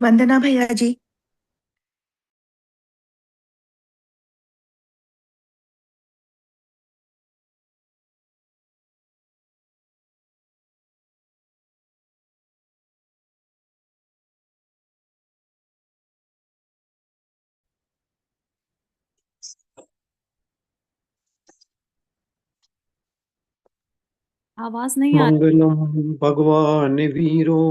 वंदना भैया जी। आवाज नहीं आ रही। मंगलम भगवान वीरो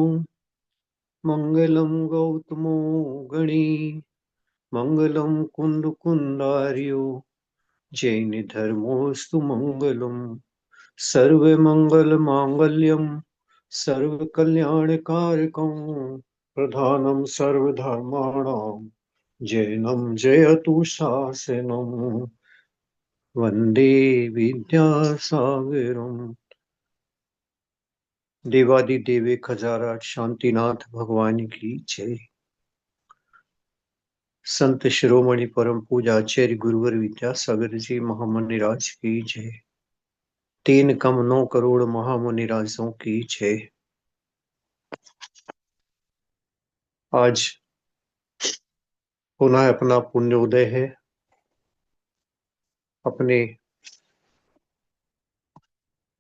मंगलम गौतमो गणी मंगलम कुंद कुंदार्यो जैन धर्मोस्तु मंगलम सर्व मंगल मांगल्यम सर्व कल्याण कारकम प्रधानम सर्वधर्माणाम जैनम जयतु शासनम वंदे विद्यासागरम। देवादिदेव खजारा शांतिनाथ भगवान की जय। संत शिरोमणि परम पूजा आचार्य गुरुवर विद्यासागर जी महामुनिराज की जय। तीन कम 9 करोड़ महामुनिराजों की जय। आज पुनः अपना पुण्योदय है। अपने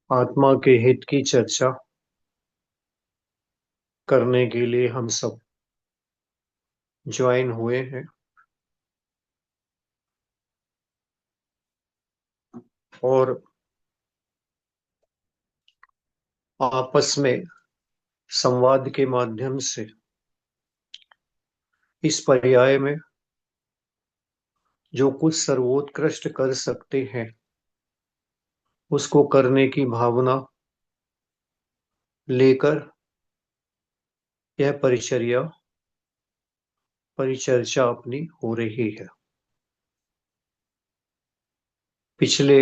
आत्मा के हित की चर्चा करने के लिए हम सब ज्वाइन हुए हैं और आपस में संवाद के माध्यम से इस पर्याय में जो कुछ सर्वोत्कृष्ट कर सकते हैं उसको करने की भावना लेकर यह परिचर्चा अपनी हो रही है। पिछले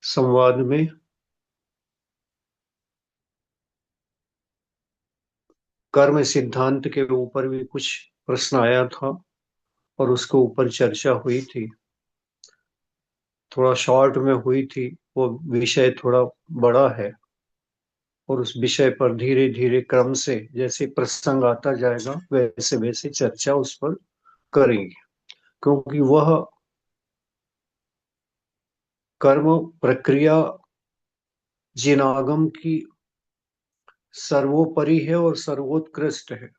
संवाद में कर्म सिद्धांत के ऊपर भी कुछ प्रश्न आया था और उसके ऊपर चर्चा हुई थी। थोड़ा शॉर्ट में हुई थी, वो विषय थोड़ा बड़ा है और उस विषय पर धीरे धीरे क्रम से जैसे प्रसंग आता जाएगा वैसे वैसे चर्चा उस पर करेंगे, क्योंकि वह कर्म प्रक्रिया जिन आगम की सर्वोपरि है और सर्वोत्कृष्ट है।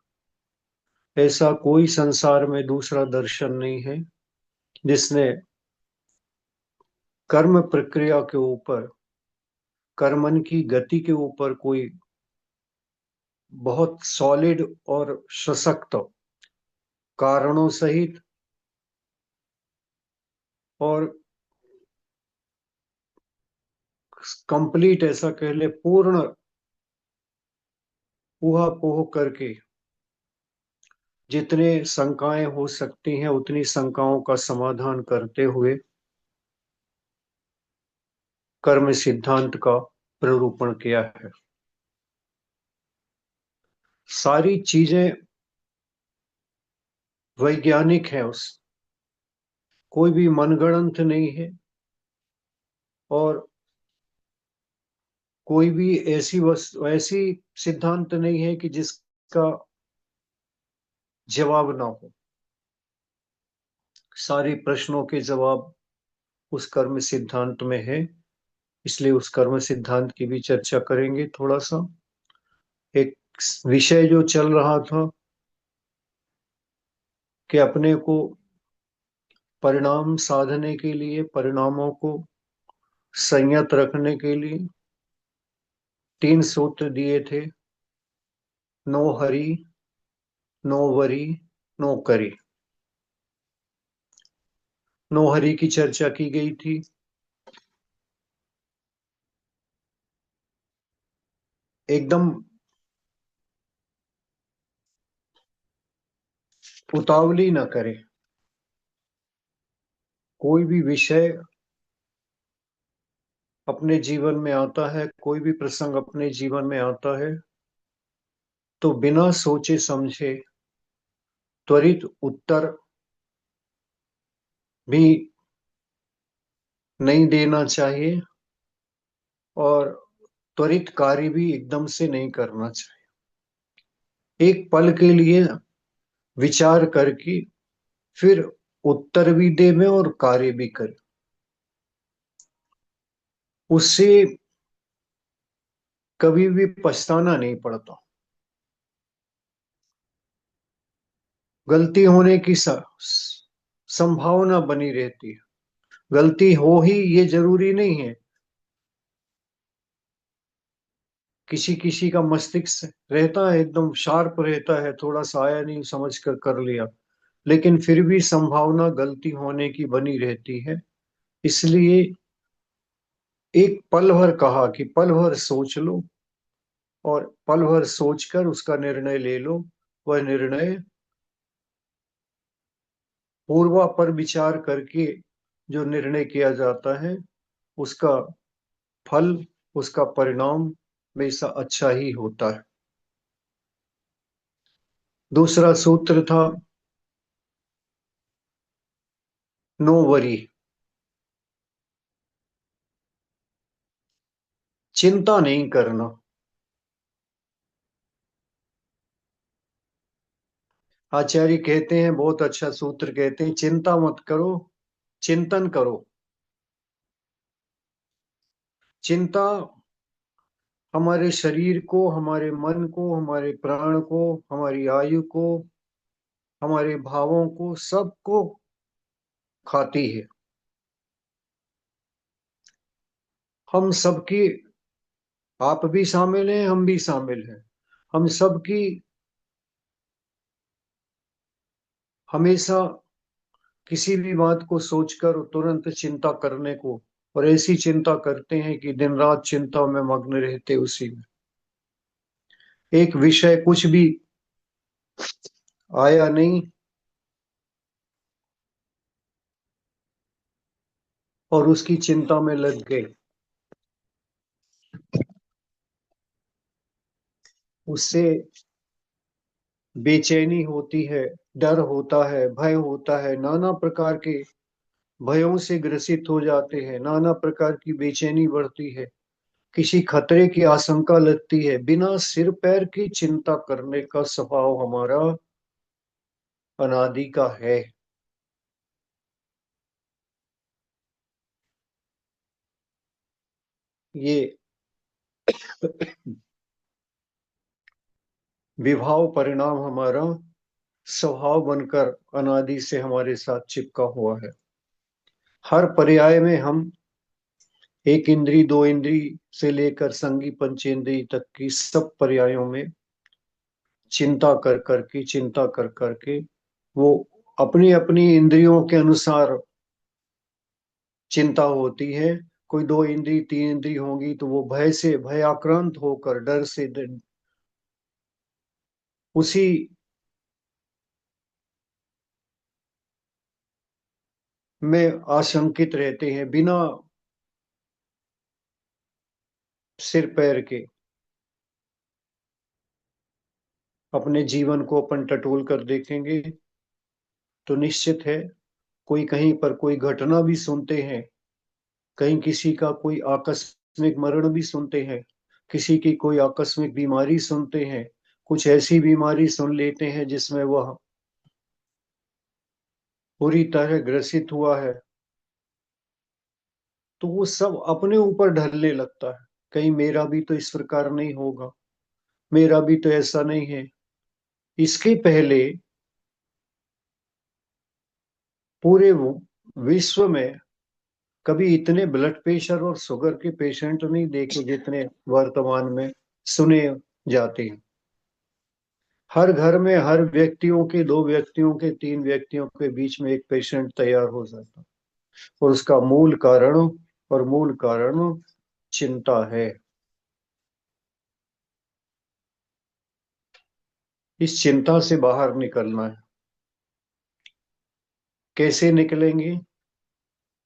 ऐसा कोई संसार में दूसरा दर्शन नहीं है जिसने कर्म प्रक्रिया के ऊपर, कर्मन की गति के ऊपर कोई बहुत सॉलिड और सशक्त कारणों सहित और कंप्लीट, ऐसा कह ले पूर्ण ऊहापोह करके जितने शंकाएं हो सकती हैं उतनी शंकाओं का समाधान करते हुए कर्म सिद्धांत का प्ररूपण किया है। सारी चीजें वैज्ञानिक हैं, उस कोई भी मनगढ़ंत नहीं है और कोई भी ऐसी वस्तु, ऐसी सिद्धांत नहीं है कि जिसका जवाब ना हो। सारे प्रश्नों के जवाब उस कर्म सिद्धांत में है, इसलिए उस कर्म सिद्धांत की भी चर्चा करेंगे। थोड़ा सा एक विषय जो चल रहा था कि अपने को परिणाम साधने के लिए, परिणामों को संयत रखने के लिए 3 सूत्र दिए थे। No hurry, no worry, no curry. No hurry की चर्चा की गई थी। एकदम उतावली न करे। कोई भी विषय अपने जीवन में आता है, कोई भी प्रसंग अपने जीवन में आता है तो बिना सोचे समझे त्वरित उत्तर भी नहीं देना चाहिए और त्वरित कार्य भी एकदम से नहीं करना चाहिए। एक पल के लिए विचार करके फिर उत्तर भी दे में और कार्य भी करे, उससे कभी भी पछताना नहीं पड़ता। गलती होने की संभावना बनी रहती है। गलती हो ही ये जरूरी नहीं है। किसी किसी का मस्तिष्क रहता है, एकदम शार्प रहता है, थोड़ा सा आया नहीं समझ कर लिया, लेकिन फिर भी संभावना गलती होने की बनी रहती है। इसलिए एक पल भर कहा कि पल भर सोच लो, और पल भर सोचकर उसका निर्णय ले लो। वह निर्णय पूर्वा पर विचार करके जो निर्णय किया जाता है, उसका फल, उसका परिणाम हमेशा अच्छा ही होता है। दूसरा सूत्र था नो वरी, चिंता नहीं करना। आचार्य कहते हैं, बहुत अच्छा सूत्र कहते हैं, चिंता मत करो, चिंतन करो। चिंता हमारे शरीर को, हमारे मन को, हमारे प्राण को, हमारी आयु को, हमारे भावों को, सबको खाती है। हम सबकी, आप भी शामिल हैं, हम भी शामिल हैं, हम सबकी हमेशा किसी भी बात को सोचकर तुरंत चिंता करने को, और ऐसी चिंता करते हैं कि दिन रात चिंता में मग्न रहते उसी में। एक विषय कुछ भी आया नहीं और उसकी चिंता में लग गए, उससे बेचैनी होती है, डर होता है, भय होता है, नाना प्रकार के भयों से ग्रसित हो जाते हैं, नाना प्रकार की बेचैनी बढ़ती है, किसी खतरे की आशंका लगती है। बिना सिर पैर की चिंता करने का स्वभाव हमारा अनादि का है। ये विभाव परिणाम हमारा स्वभाव बनकर अनादि से हमारे साथ चिपका हुआ है। हर पर्याय में हम एक इंद्री, दो इंद्री से लेकर संगी पंचेंद्री तक की सब पर्यायों में चिंता कर करके वो अपनी अपनी इंद्रियों के अनुसार चिंता होती है। कोई दो इंद्री तीन इंद्री होंगी तो वो भय से भयाक्रांत होकर, डर से उसी में आशंकित रहते हैं, बिना सिर पैर के अपने जीवन को अपन टटोल कर देखेंगे तो निश्चित है कोई कहीं पर कोई घटना भी सुनते हैं, कहीं किसी का कोई आकस्मिक मरण भी सुनते हैं, किसी की कोई आकस्मिक बीमारी सुनते हैं, कुछ ऐसी बीमारी सुन लेते हैं जिसमें वह पूरी तरह ग्रसित हुआ है, तो वो सब अपने ऊपर ढलने लगता है। कहीं मेरा भी तो इस प्रकार नहीं होगा, मेरा भी तो ऐसा नहीं है। इसके पहले पूरे विश्व में कभी इतने ब्लड प्रेशर और शुगर के पेशेंट नहीं देखे जितने वर्तमान में सुने जाते हैं। हर घर में हर व्यक्तियों के, दो व्यक्तियों के, तीन व्यक्तियों के बीच में एक पेशेंट तैयार हो जाता है। और उसका मूल कारण चिंता है। इस चिंता से बाहर निकलना है। कैसे निकलेंगे?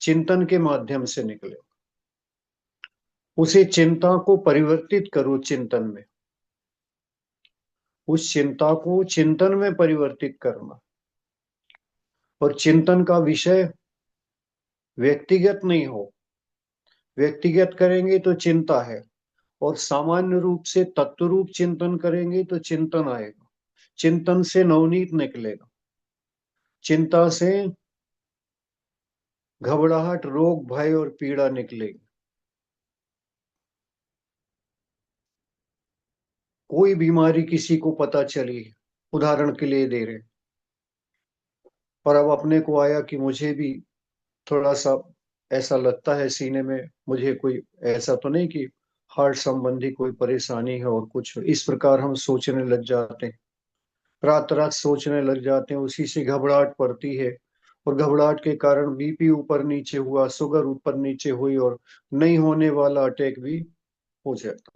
चिंतन के माध्यम से निकले। उसे चिंता को परिवर्तित करो चिंतन में, उस चिंता को चिंतन में परिवर्तित करना। और चिंतन का विषय व्यक्तिगत नहीं हो। व्यक्तिगत करेंगे तो चिंता है, और सामान्य रूप से तत्व रूप चिंतन करेंगे तो चिंतन आएगा। चिंतन से नवनीत निकलेगा। चिंता से घबराहट, रोग, भय और पीड़ा निकलेगी। कोई बीमारी किसी को पता चली, उदाहरण के लिए दे रहे, और अब अपने को आया कि मुझे भी थोड़ा सा ऐसा लगता है सीने में, मुझे कोई ऐसा तो नहीं कि हार्ट संबंधी कोई परेशानी है और कुछ, इस प्रकार हम सोचने लग जाते हैं। रात रात सोचने लग जाते हैं, उसी से घबराहट पड़ती है, और घबराहट के कारण बीपी ऊपर नीचे हुआ, शुगर ऊपर नीचे हुई, और नहीं होने वाला अटैक भी हो जाता।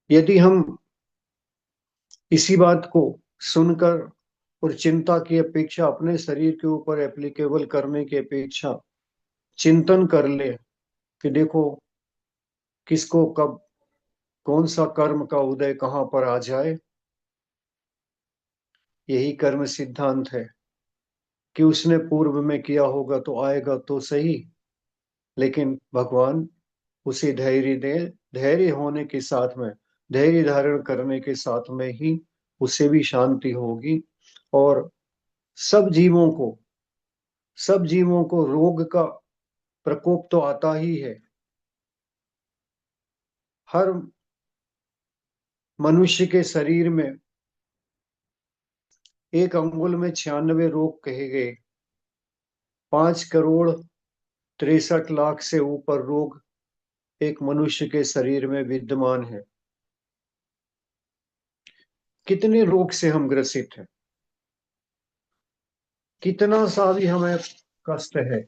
यदि हम इसी बात को सुनकर और चिंता की अपेक्षा अपने शरीर के ऊपर एप्लीकेबल करने की अपेक्षा चिंतन कर ले कि देखो किसको कब कौन सा कर्म का उदय कहाँ पर आ जाए, यही कर्म सिद्धांत है कि उसने पूर्व में किया होगा तो आएगा तो सही, लेकिन भगवान उसे धैर्य दे। धैर्य होने के साथ में, धैर्य धारण करने के साथ में ही उसे भी शांति होगी। और सब जीवों को सब जीवों को रोग का प्रकोप तो आता ही है। हर मनुष्य के शरीर में एक अंगुल में 96 रोग कहे गए। 5,63,00,000 से ऊपर रोग एक मनुष्य के शरीर में विद्यमान है। कितने रोग से हम ग्रसित हैं, कितना सा भी हमें कष्ट है,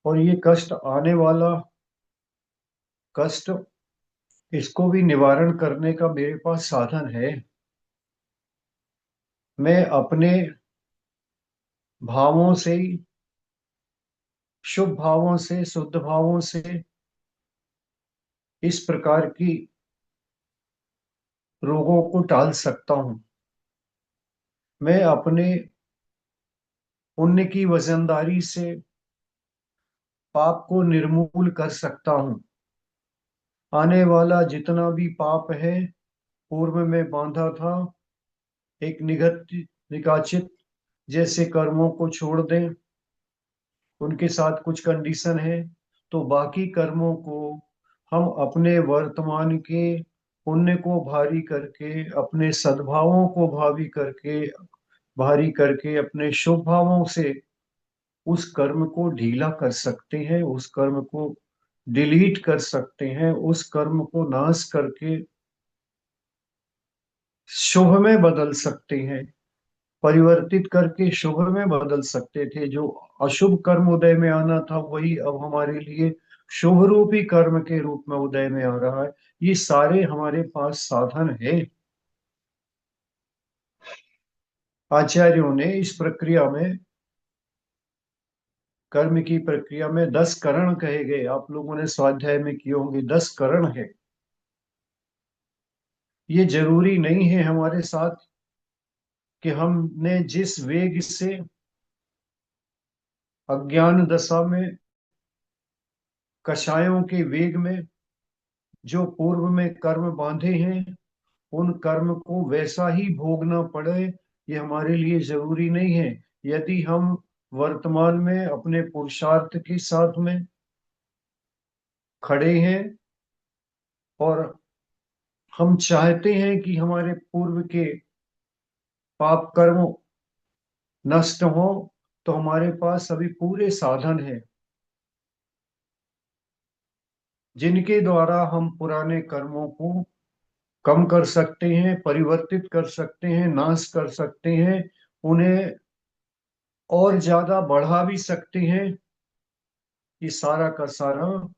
और ये कष्ट आने वाला कष्ट, इसको भी निवारण करने का मेरे पास साधन है। मैं अपने भावों से ही, शुभ भावों से, शुद्ध भावों से इस प्रकार की रोगों को टाल सकता हूं। मैं अपने पुण्य की वजनदारी से पाप को निर्मूल कर सकता हूं। आने वाला जितना भी पाप है, पूर्व में बांधा था, एक निगत निकाचित जैसे कर्मों को छोड़ दें, उनके साथ कुछ कंडीशन है, तो बाकी कर्मों को हम अपने वर्तमान के पुण्य को भारी करके, अपने सद्भावों को भारी करके अपने शुभ भावों से उस कर्म को ढीला कर सकते हैं, उस कर्म को डिलीट कर सकते हैं, उस कर्म को नाश करके शुभ में बदल सकते हैं, परिवर्तित करके शुभ में बदल सकते थे। जो अशुभ कर्म उदय में आना था, वही अब हमारे लिए शुभ रूपी कर्म के रूप में उदय में आ रहा है। ये सारे हमारे पास साधन है। आचार्यों ने इस प्रक्रिया में, कर्म की प्रक्रिया में 10 करण कहे गए, आप लोगों ने स्वाध्याय में किए होंगे। 10 करण है। ये जरूरी नहीं है हमारे साथ कि हमने जिस वेग से अज्ञान दशा में, कषायों के वेग में जो पूर्व में कर्म बांधे हैं, उन कर्म को वैसा ही भोगना पड़े, ये हमारे लिए जरूरी नहीं है। यदि हम वर्तमान में अपने पुरुषार्थ के साथ में खड़े हैं और हम चाहते हैं कि हमारे पूर्व के पाप कर्म नष्ट हो, तो हमारे पास अभी पूरे साधन हैं जिनके द्वारा हम पुराने कर्मों को कम कर सकते हैं, परिवर्तित कर सकते हैं, नाश कर सकते हैं, उन्हें और ज्यादा बढ़ा भी सकते हैं। ये सारा का सारा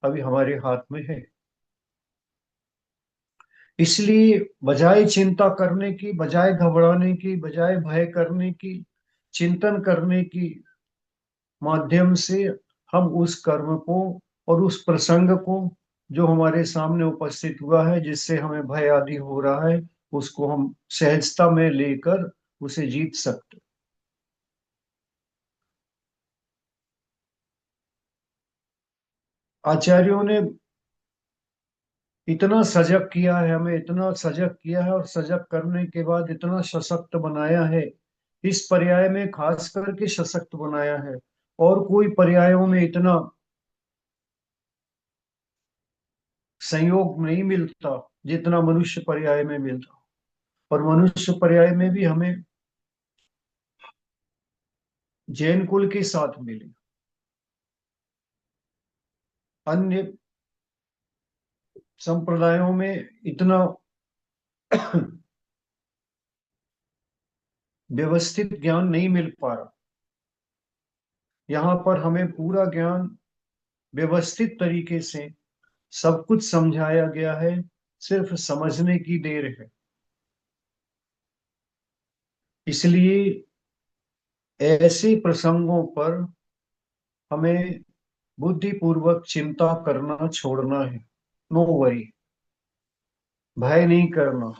अभी हमारे हाथ में है। इसलिए बजाय चिंता करने की, बजाय घबराने की, बजाय भय करने की, चिंतन करने की माध्यम से हम उस कर्म को और उस प्रसंग को जो हमारे सामने उपस्थित हुआ है, जिससे हमें भय आदि हो रहा है, उसको हम सहजता में लेकर उसे जीत सकते। आचार्यों ने इतना सजग किया है हमें, इतना सजग किया है, और सजग करने के बाद इतना सशक्त बनाया है। इस पर्याय में खास करके सशक्त बनाया है। और कोई पर्यायों में इतना संयोग नहीं मिलता जितना मनुष्य पर्याय में मिलता। और मनुष्य पर्याय में भी हमें जैन कुल के साथ मिले। अन्य संप्रदायों में इतना व्यवस्थित ज्ञान नहीं मिल पा रहा। यहाँ पर हमें पूरा ज्ञान व्यवस्थित तरीके से सब कुछ समझाया गया है। सिर्फ समझने की देर है। इसलिए ऐसे प्रसंगों पर हमें बुद्धिपूर्वक चिंता करना छोड़ना है। नो वरी, भय नहीं करना,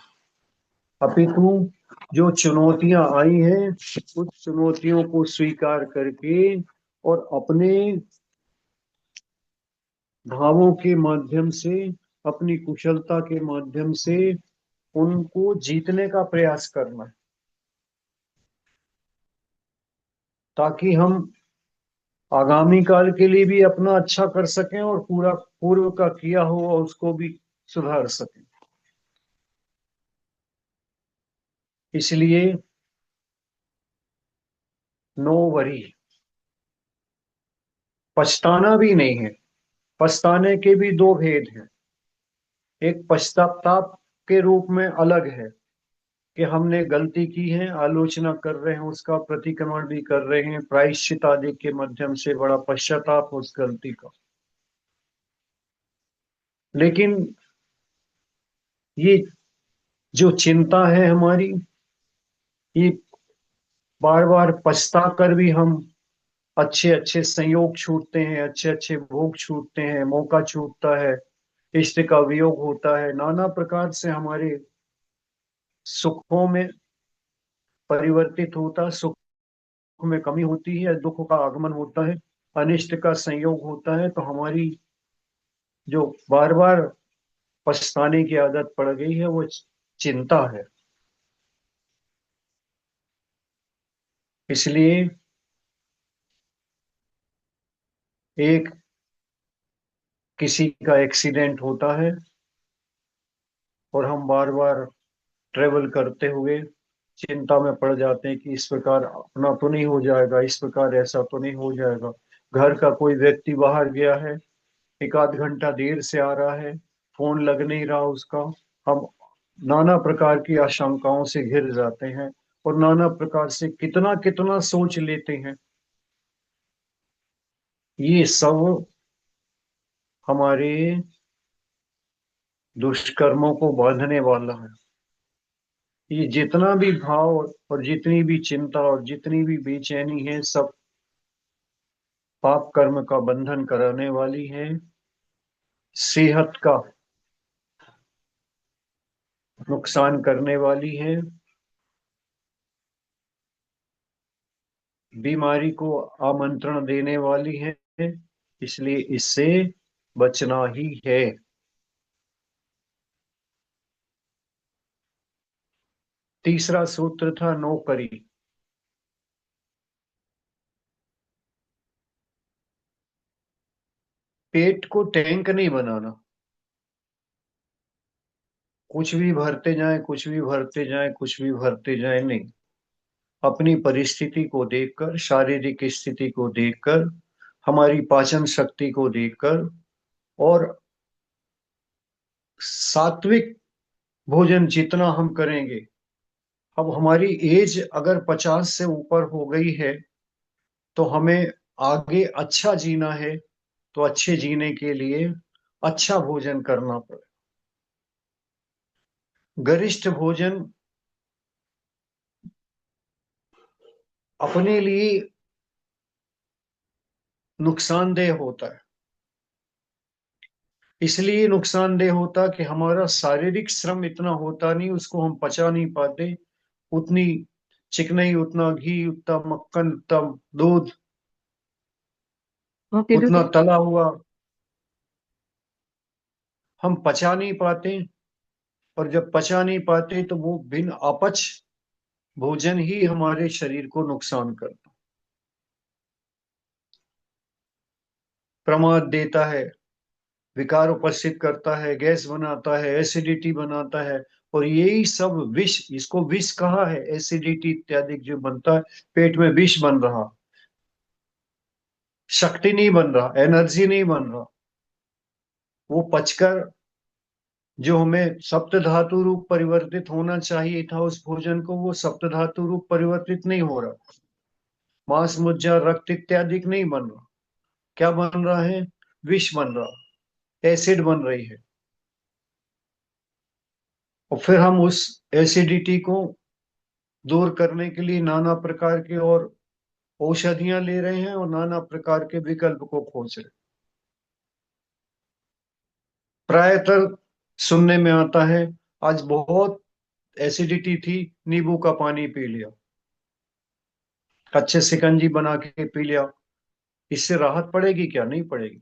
अपितु जो चुनौतियां आई हैं उस चुनौतियों को स्वीकार करके और अपने भावों के माध्यम से, अपनी कुशलता के माध्यम से उनको जीतने का प्रयास करना है, ताकि हम आगामी काल के लिए भी अपना अच्छा कर सकें और पूरा पूर्व का किया हुआ उसको भी सुधार सकें। इसलिए नो वरी, पछताना भी नहीं है। पछताने के भी दो भेद हैं। एक पश्चाताप के रूप में अलग है कि हमने गलती की है, आलोचना कर रहे हैं, उसका प्रतिक्रमण भी कर रहे हैं, प्रायश्चित आदि के माध्यम से बड़ा पश्चाताप उस गलती का। लेकिन ये जो चिंता है हमारी, ये बार बार पछता कर भी हम अच्छे अच्छे संयोग छूटते हैं, अच्छे अच्छे भोग छूटते हैं, मौका छूटता है, इष्ट का वियोग होता है, नाना प्रकार से हमारे सुखों में परिवर्तित होता, सुख में कमी होती है, दुख का आगमन होता है, अनिष्ट का संयोग होता है। तो हमारी जो बार बार पछताने की आदत पड़ गई है वो चिंता है। इसलिए एक किसी का एक्सीडेंट होता है और हम बार बार ट्रेवल करते हुए चिंता में पड़ जाते हैं कि इस प्रकार अपना तो नहीं हो जाएगा, इस प्रकार ऐसा तो नहीं हो जाएगा। घर का कोई व्यक्ति बाहर गया है, एक आध घंटा देर से आ रहा है, फोन लग नहीं रहा उसका, हम नाना प्रकार की आशंकाओं से घिर जाते हैं और नाना प्रकार से कितना कितना सोच लेते हैं। ये सब हमारे दुष्कर्मों को बांधने वाला है। ये जितना भी भाव और जितनी भी चिंता और जितनी भी बेचैनी है, सब पाप कर्म का बंधन कराने वाली है, सेहत का नुकसान करने वाली है, बीमारी को आमंत्रण देने वाली है। इसलिए इससे बचना ही है। तीसरा सूत्र था नौकरी। पेट को टैंक नहीं बनाना, कुछ भी भरते जाएं, कुछ भी भरते जाएं, कुछ भी भरते जाएं, नहीं। अपनी परिस्थिति को देखकर, शारीरिक स्थिति को देखकर, हमारी पाचन शक्ति को देखकर, और सात्विक भोजन जितना हम करेंगे। अब हमारी एज अगर 50 से ऊपर हो गई है तो हमें आगे अच्छा जीना है, तो अच्छे जीने के लिए अच्छा भोजन करना पड़े। गरिष्ठ भोजन अपने लिए नुकसानदेह होता है। इसलिए नुकसानदेह होता कि हमारा शारीरिक श्रम इतना होता नहीं, उसको हम पचा नहीं पाते। उतनी चिकनाई, उतना घी, उतना मक्खन, उतना दूध, ओके उतना रुकिए। तला हुआ। हम पचा नहीं पाते, और जब पचा नहीं पाते तो वो बिन अपच भोजन ही हमारे शरीर को नुकसान करता, प्रमाद देता है, विकार उपस्थित करता है, गैस बनाता है, एसिडिटी बनाता है। और यही सब विष, इसको विष कहा है, एसिडिटी इत्यादि जो बनता है, पेट में विष बन रहा, शक्ति नहीं बन रहा, एनर्जी नहीं बन रहा। वो पचकर जो हमें सप्त धातु रूप परिवर्तित होना चाहिए था उस भोजन को, वो सप्त धातु रूप परिवर्तित नहीं हो रहा, मांस मज्जा रक्त इत्यादि नहीं बन रहा। क्या बन रहा है? विष बन रहा, एसिड बन रही है। और फिर हम उस एसिडिटी को दूर करने के लिए नाना प्रकार के और औषधियां ले रहे हैं, और नाना प्रकार के विकल्प को खोज रहे हैं। प्रायतर सुनने में आता है, आज बहुत एसिडिटी थी, नींबू का पानी पी लिया, अच्छे शिकंजी बना के पी लिया, इससे राहत पड़ेगी क्या? नहीं पड़ेगी।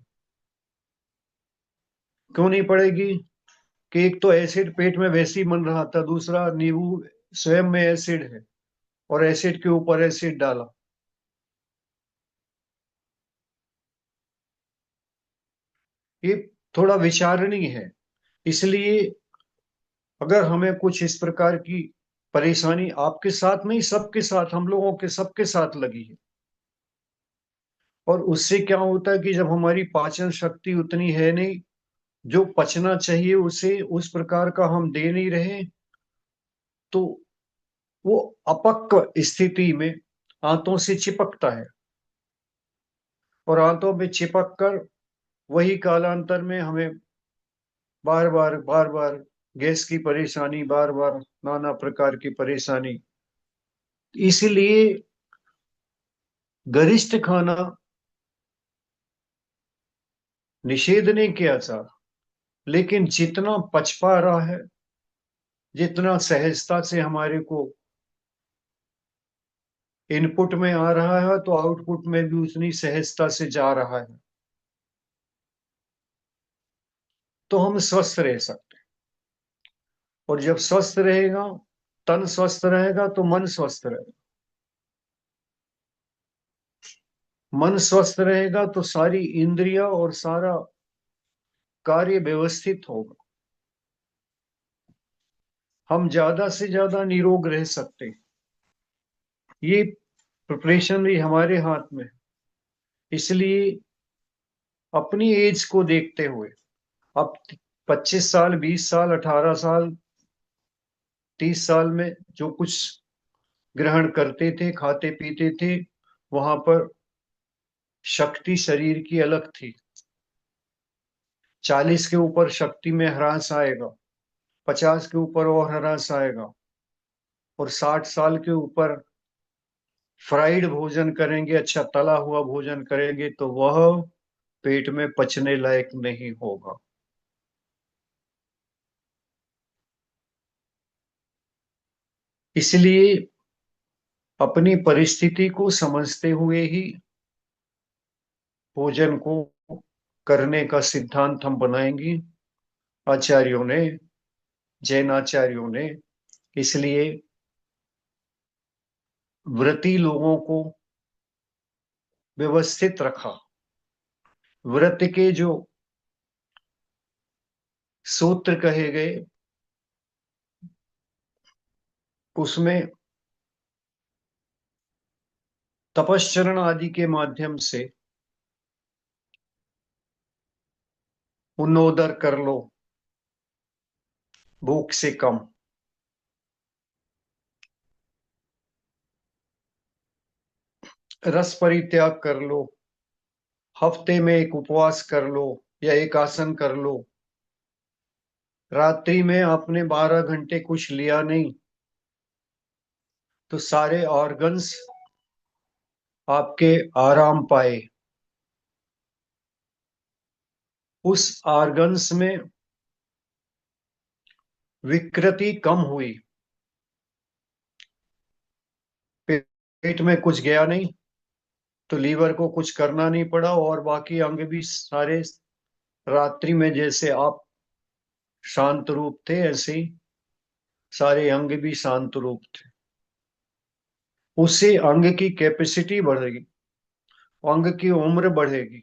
क्यों नहीं पड़ेगी? कि एक तो एसिड पेट में वैसे ही बन रहा था, दूसरा नींबू स्वयं में एसिड है, और एसिड के ऊपर एसिड डाला। ये थोड़ा विचारणीय है। इसलिए अगर हमें कुछ इस प्रकार की परेशानी आपके साथ नहीं, सबके साथ, हम लोगों के सबके साथ लगी है, और उससे क्या होता है कि जब हमारी पाचन शक्ति उतनी है नहीं, जो पचना चाहिए उसे उस प्रकार का हम दे नहीं रहे, तो वो अपक्व स्थिति में आंतों से चिपकता है, और आंतों में चिपक कर वही कालांतर में हमें बार बार बार बार गैस की परेशानी, बार बार नाना प्रकार की परेशानी। इसलिए गरिष्ठ खाना निषेध नहीं किया जा, लेकिन जितना पच पा रहा है, जितना सहजता से हमारे को इनपुट में आ रहा है, तो आउटपुट में भी उतनी सहजता से जा रहा है, तो हम स्वस्थ रह सकते हैं। और जब स्वस्थ रहेगा, तन स्वस्थ रहेगा, तो मन स्वस्थ रहेगा। मन स्वस्थ रहेगा तो सारी इंद्रिया और सारा कार्य व्यवस्थित होगा, हम ज्यादा से ज्यादा निरोग रह सकते हैं। ये प्रिपरेशन भी हमारे हाथ में है। इसलिए अपनी एज को देखते हुए, अब 25 साल, 20 साल, 18 साल, 30 साल में जो कुछ ग्रहण करते थे, खाते पीते थे, वहां पर शक्ति शरीर की अलग थी। 40 के ऊपर शक्ति में ह्रास आएगा, 50 के ऊपर और ह्रास आएगा, और 60 साल के ऊपर फ्राइड भोजन करेंगे, अच्छा तला हुआ भोजन करेंगे, तो वह पेट में पचने लायक नहीं होगा। इसलिए अपनी परिस्थिति को समझते हुए ही भोजन को करने का सिद्धांत हम बनाएंगे, आचार्यों ने, जैन आचार्यों ने। इसलिए व्रती लोगों को व्यवस्थित रखा। व्रत के जो सूत्र कहे गए, उसमें तपश्चरण आदि के माध्यम से उन्नोदर कर लो, भूख से कम, रस परित्याग कर लो, हफ्ते में एक उपवास कर लो या एक आसन कर लो, रात्रि में आपने 12 घंटे कुछ लिया नहीं, तो सारे ऑर्गन्स आपके आराम पाए, उस ऑर्गन्स में विकृति कम हुई, पेट में कुछ गया नहीं, तो लीवर को कुछ करना नहीं पड़ा, और बाकी अंग भी सारे रात्रि में जैसे आप शांत रूप थे, ऐसे ही सारे अंग भी शांत रूप थे। उससे अंग की कैपेसिटी बढ़ेगी, अंग की उम्र बढ़ेगी,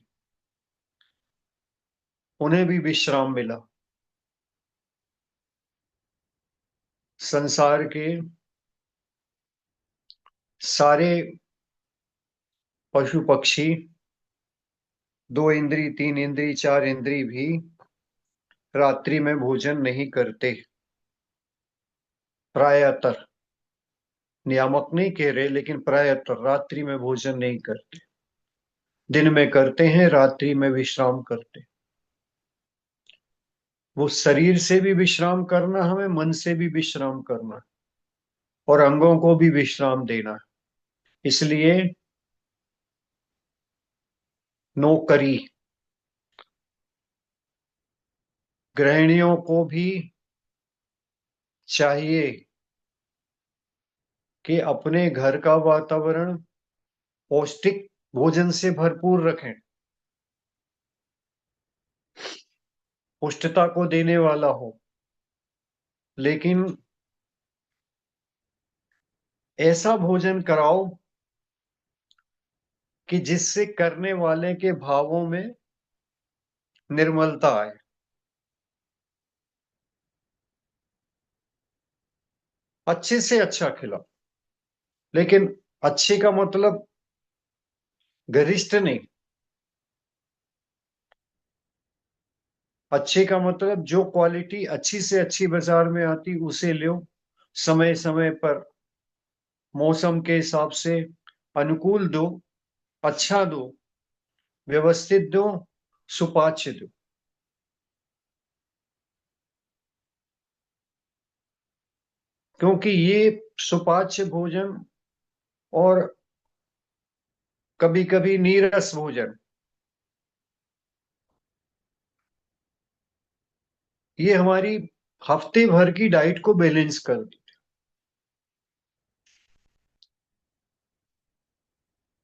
उन्हें भी विश्राम मिला। संसार के सारे पशु पक्षी, दो इंद्री, तीन इंद्री, चार इंद्री भी रात्रि में भोजन नहीं करते, प्रायतर। नियामक नहीं कह रहे, लेकिन प्रायतर रात्रि में भोजन नहीं करते। दिन में करते हैं, रात्रि में विश्राम करते। वो शरीर से भी विश्राम करना, हमें मन से भी विश्राम करना, और अंगों को भी विश्राम देना। इसलिए नौकरी, गृहिणियों को भी चाहिए कि अपने घर का वातावरण पौष्टिक भोजन से भरपूर रखें, पुष्टता को देने वाला हो, लेकिन ऐसा भोजन कराओ कि जिससे करने वाले के भावों में निर्मलता आए। अच्छे से अच्छा खिलाओ, लेकिन अच्छे का मतलब गरिष्ठ नहीं। अच्छे का मतलब जो क्वालिटी अच्छी से अच्छी बाजार में आती उसे लो, समय समय पर मौसम के हिसाब से अनुकूल दो, अच्छा दो, व्यवस्थित दो, सुपाच्य दो। क्योंकि ये सुपाच्य भोजन और कभी कभी नीरस भोजन, ये हमारी हफ्ते भर की डाइट को बैलेंस कर दी।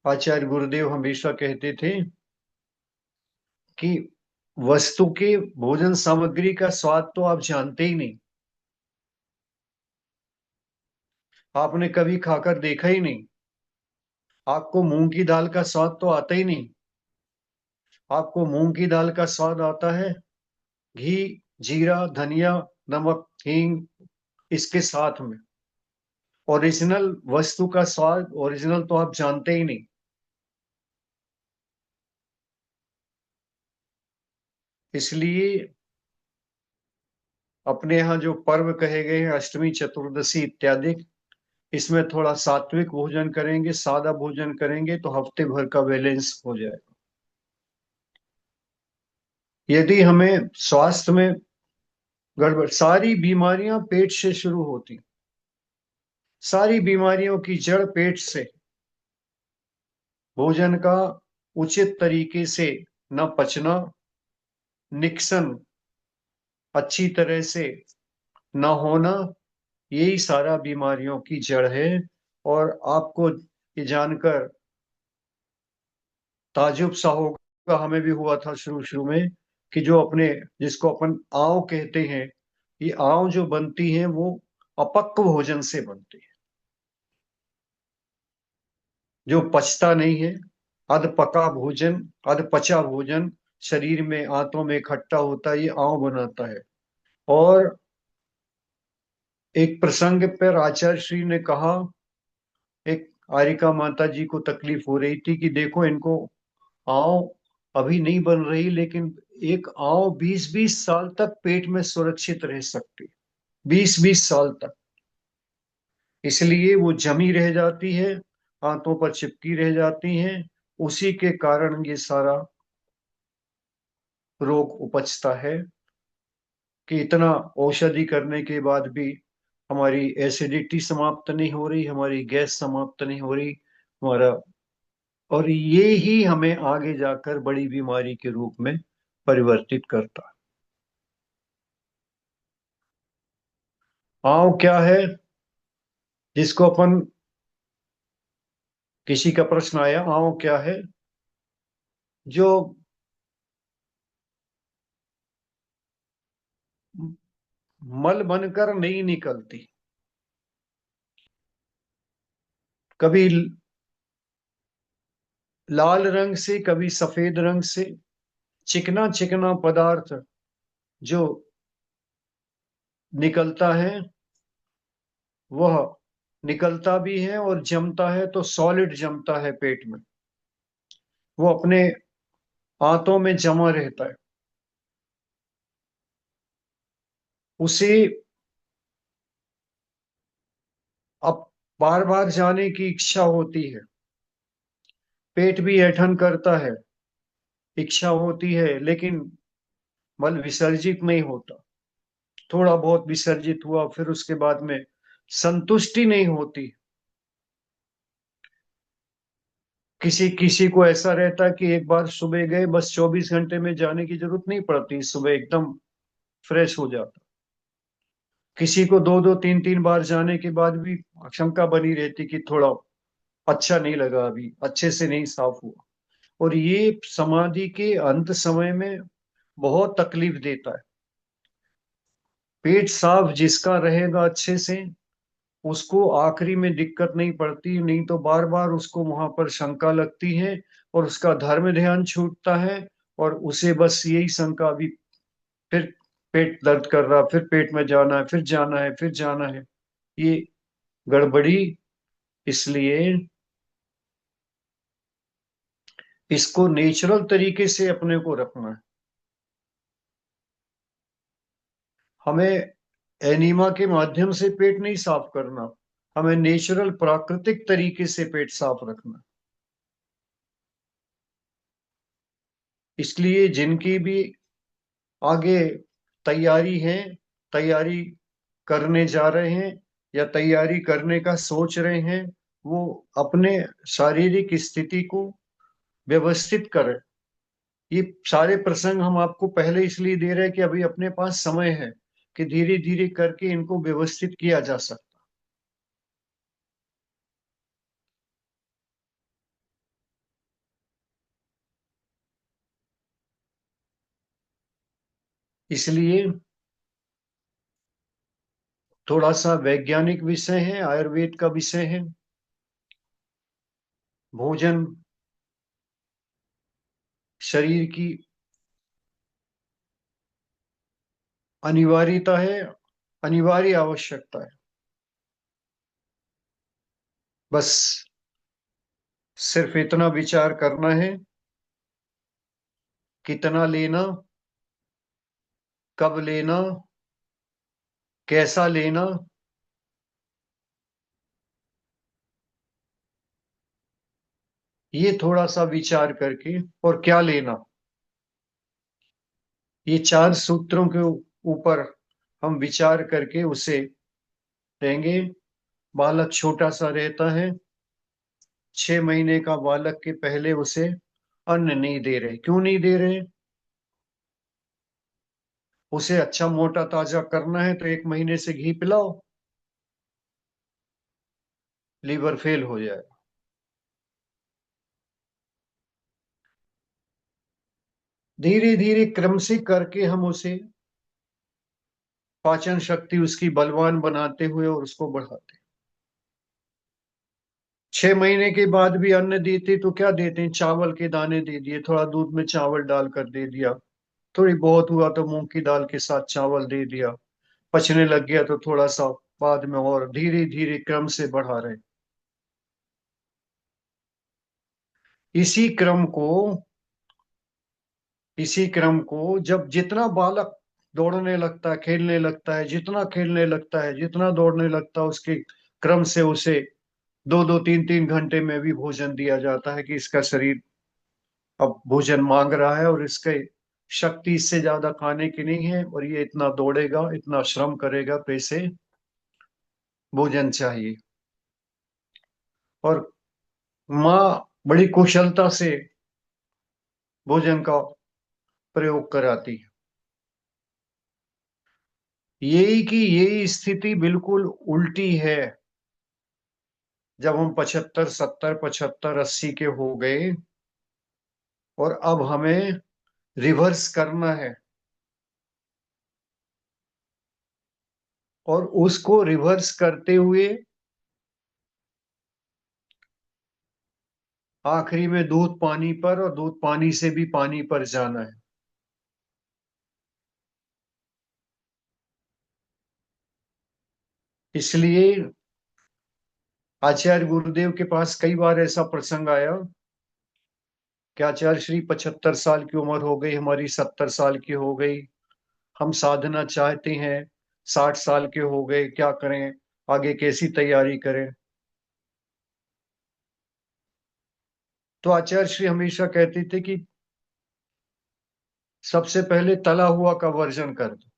आचार्य गुरुदेव हमेशा कहते थे कि वस्तु के भोजन सामग्री का स्वाद तो आप जानते ही नहीं, आपने कभी खाकर देखा ही नहीं, आपको मूंग की दाल का स्वाद तो आता ही नहीं। आपको मूंग की दाल का स्वाद आता है घी, जीरा, धनिया, नमक, हींग, इसके साथ में। ओरिजिनल वस्तु का स्वाद, ओरिजिनल तो आप जानते ही नहीं। इसलिए अपने यहाँ जो पर्व कहे गए हैं, अष्टमी, चतुर्दशी इत्यादि, इसमें थोड़ा सात्विक भोजन करेंगे, सादा भोजन करेंगे तो हफ्ते भर का बैलेंस हो जाएगा। यदि हमें स्वास्थ्य में गड़बड़, सारी बीमारियां पेट से शुरू होती, सारी बीमारियों की जड़ पेट से। भोजन का उचित तरीके से न पचना, निक्सन अच्छी तरह से न होना, यही सारा बीमारियों की जड़ है। और आपको ये जानकर ताजुब सा होगा, हमें भी हुआ था शुरू शुरू में, कि जो अपने, जिसको अपन आव कहते हैं, ये आव जो बनती है वो अपक्व भोजन से बनती है, जो पचता नहीं है। अध पका भोजन, अध पचा भोजन शरीर में, आंतों में इकट्ठा होता है, ये आव बनाता है। और एक प्रसंग पर आचार्य श्री ने कहा, एक आरिका माता जी को तकलीफ हो रही थी कि देखो इनको आँव अभी नहीं बन रही, लेकिन एक आँव 20-20 साल तक पेट में सुरक्षित रह सकती, 20-20 साल तक। इसलिए वो जमी रह जाती है, आंतों पर चिपकी रह जाती हैं। उसी के कारण ये सारा रोग उपजता है, कि इतना औषधि करने के बाद भी हमारी एसिडिटी समाप्त नहीं हो रही, हमारी गैस समाप्त नहीं हो रही, हमारा, और ये ही हमें आगे जाकर बड़ी बीमारी के रूप में परिवर्तित करता है। आँव क्या है, जिसको अपन, किसी का प्रश्न आया आँव क्या है, जो मल बनकर नहीं निकलती। कभी लाल रंग से, कभी सफेद रंग से, चिकना चिकना पदार्थ जो निकलता है, वह निकलता भी है और जमता है तो सॉलिड जमता है पेट में। वो अपने आंतों में जमा रहता है। उसे अब बार बार जाने की इच्छा होती है। पेट भी ऐंठन करता है, इच्छा होती है, लेकिन मल विसर्जित नहीं होता। थोड़ा बहुत विसर्जित हुआ, फिर उसके बाद में संतुष्टि नहीं होती। किसी किसी को ऐसा रहता है कि एक बार सुबह गए, बस 24 घंटे में जाने की जरूरत नहीं पड़ती, सुबह एकदम फ्रेश हो जाता। किसी को दो दो तीन तीन बार जाने के बाद भी आशंका बनी रहती कि थोड़ा अच्छा नहीं लगा, अभी अच्छे से नहीं साफ हुआ। और ये समाधि के अंत समय में बहुत तकलीफ देता है। पेट साफ जिसका रहेगा अच्छे से, उसको आखिरी में दिक्कत नहीं पड़ती, नहीं तो बार बार उसको वहां पर शंका लगती है और उसका धर्म ध्यान छूटता है। और उसे बस यही शंका, अभी फिर पेट दर्द कर रहा, फिर पेट में जाना है, फिर जाना है, फिर जाना है। ये गड़बड़ी। इसलिए इसको नेचुरल तरीके से अपने को रखना है। हमें एनीमा के माध्यम से पेट नहीं साफ करना, हमें नेचुरल प्राकृतिक तरीके से पेट साफ रखना। इसलिए जिनकी भी आगे तैयारी है, तैयारी करने जा रहे हैं या तैयारी करने का सोच रहे हैं, वो अपने शारीरिक स्थिति को व्यवस्थित करें। ये सारे प्रसंग हम आपको पहले इसलिए दे रहे हैं कि अभी अपने पास समय है कि धीरे धीरे करके इनको व्यवस्थित किया जा सकता। इसलिए थोड़ा सा वैज्ञानिक विषय है, आयुर्वेद का विषय है। भोजन शरीर की अनिवार्यता है, अनिवार्य आवश्यकता है। बस सिर्फ इतना विचार करना है, कितना लेना, कब लेना, कैसा लेना। ये थोड़ा सा विचार करके, और क्या लेना, ये चार सूत्रों के ऊपर हम विचार करके उसे देंगे। बालक छोटा सा रहता है, 6 महीने का बालक के पहले उसे अन्न नहीं दे रहे। क्यों नहीं दे रहे? उसे अच्छा मोटा ताजा करना है तो 1 महीने से घी पिलाओ, लीवर फेल हो जाए। धीरे धीरे क्रम से करके हम उसे पाचन शक्ति उसकी बलवान बनाते हुए और उसको बढ़ाते। 6 महीने के बाद भी अन्न देते तो क्या देते हैं? चावल के दाने दे दिए, थोड़ा दूध में चावल डालकर दे दिया, थोड़ी बहुत हुआ तो मूंग की दाल के साथ चावल दे दिया, पचने लग गया तो थोड़ा सा बाद में, और धीरे धीरे क्रम से बढ़ा रहे। इसी क्रम को इसी क्रम को जब जितना बालक दौड़ने लगता है, खेलने लगता है, जितना खेलने लगता है, जितना दौड़ने लगता है, उसके क्रम से उसे दो दो तीन तीन घंटे में भी भोजन दिया जाता है कि इसका शरीर अब भोजन मांग रहा है और इसके शक्ति इससे ज्यादा खाने की नहीं है, और ये इतना दौड़ेगा, इतना श्रम करेगा, तो इसे भोजन चाहिए। और माँ बड़ी कुशलता से भोजन का प्रयोग कराती है। यही की यही स्थिति बिल्कुल उल्टी है। जब हम 75, 70, 75, 80 के हो गए और अब हमें रिवर्स करना है। और उसको रिवर्स करते हुए आखिरी में दूध पानी पर और दूध पानी से भी पानी पर जाना है। इसलिए आचार्य गुरुदेव के पास कई बार ऐसा प्रसंग आया कि आचार्य श्री 75 साल की उम्र हो गई, हमारी 70 साल की हो गई, हम साधना चाहते हैं, 60 साल के हो गए, क्या करें, आगे कैसी तैयारी करें। तो आचार्य श्री हमेशा कहते थे कि सबसे पहले तला हुआ का वर्जन कर दो,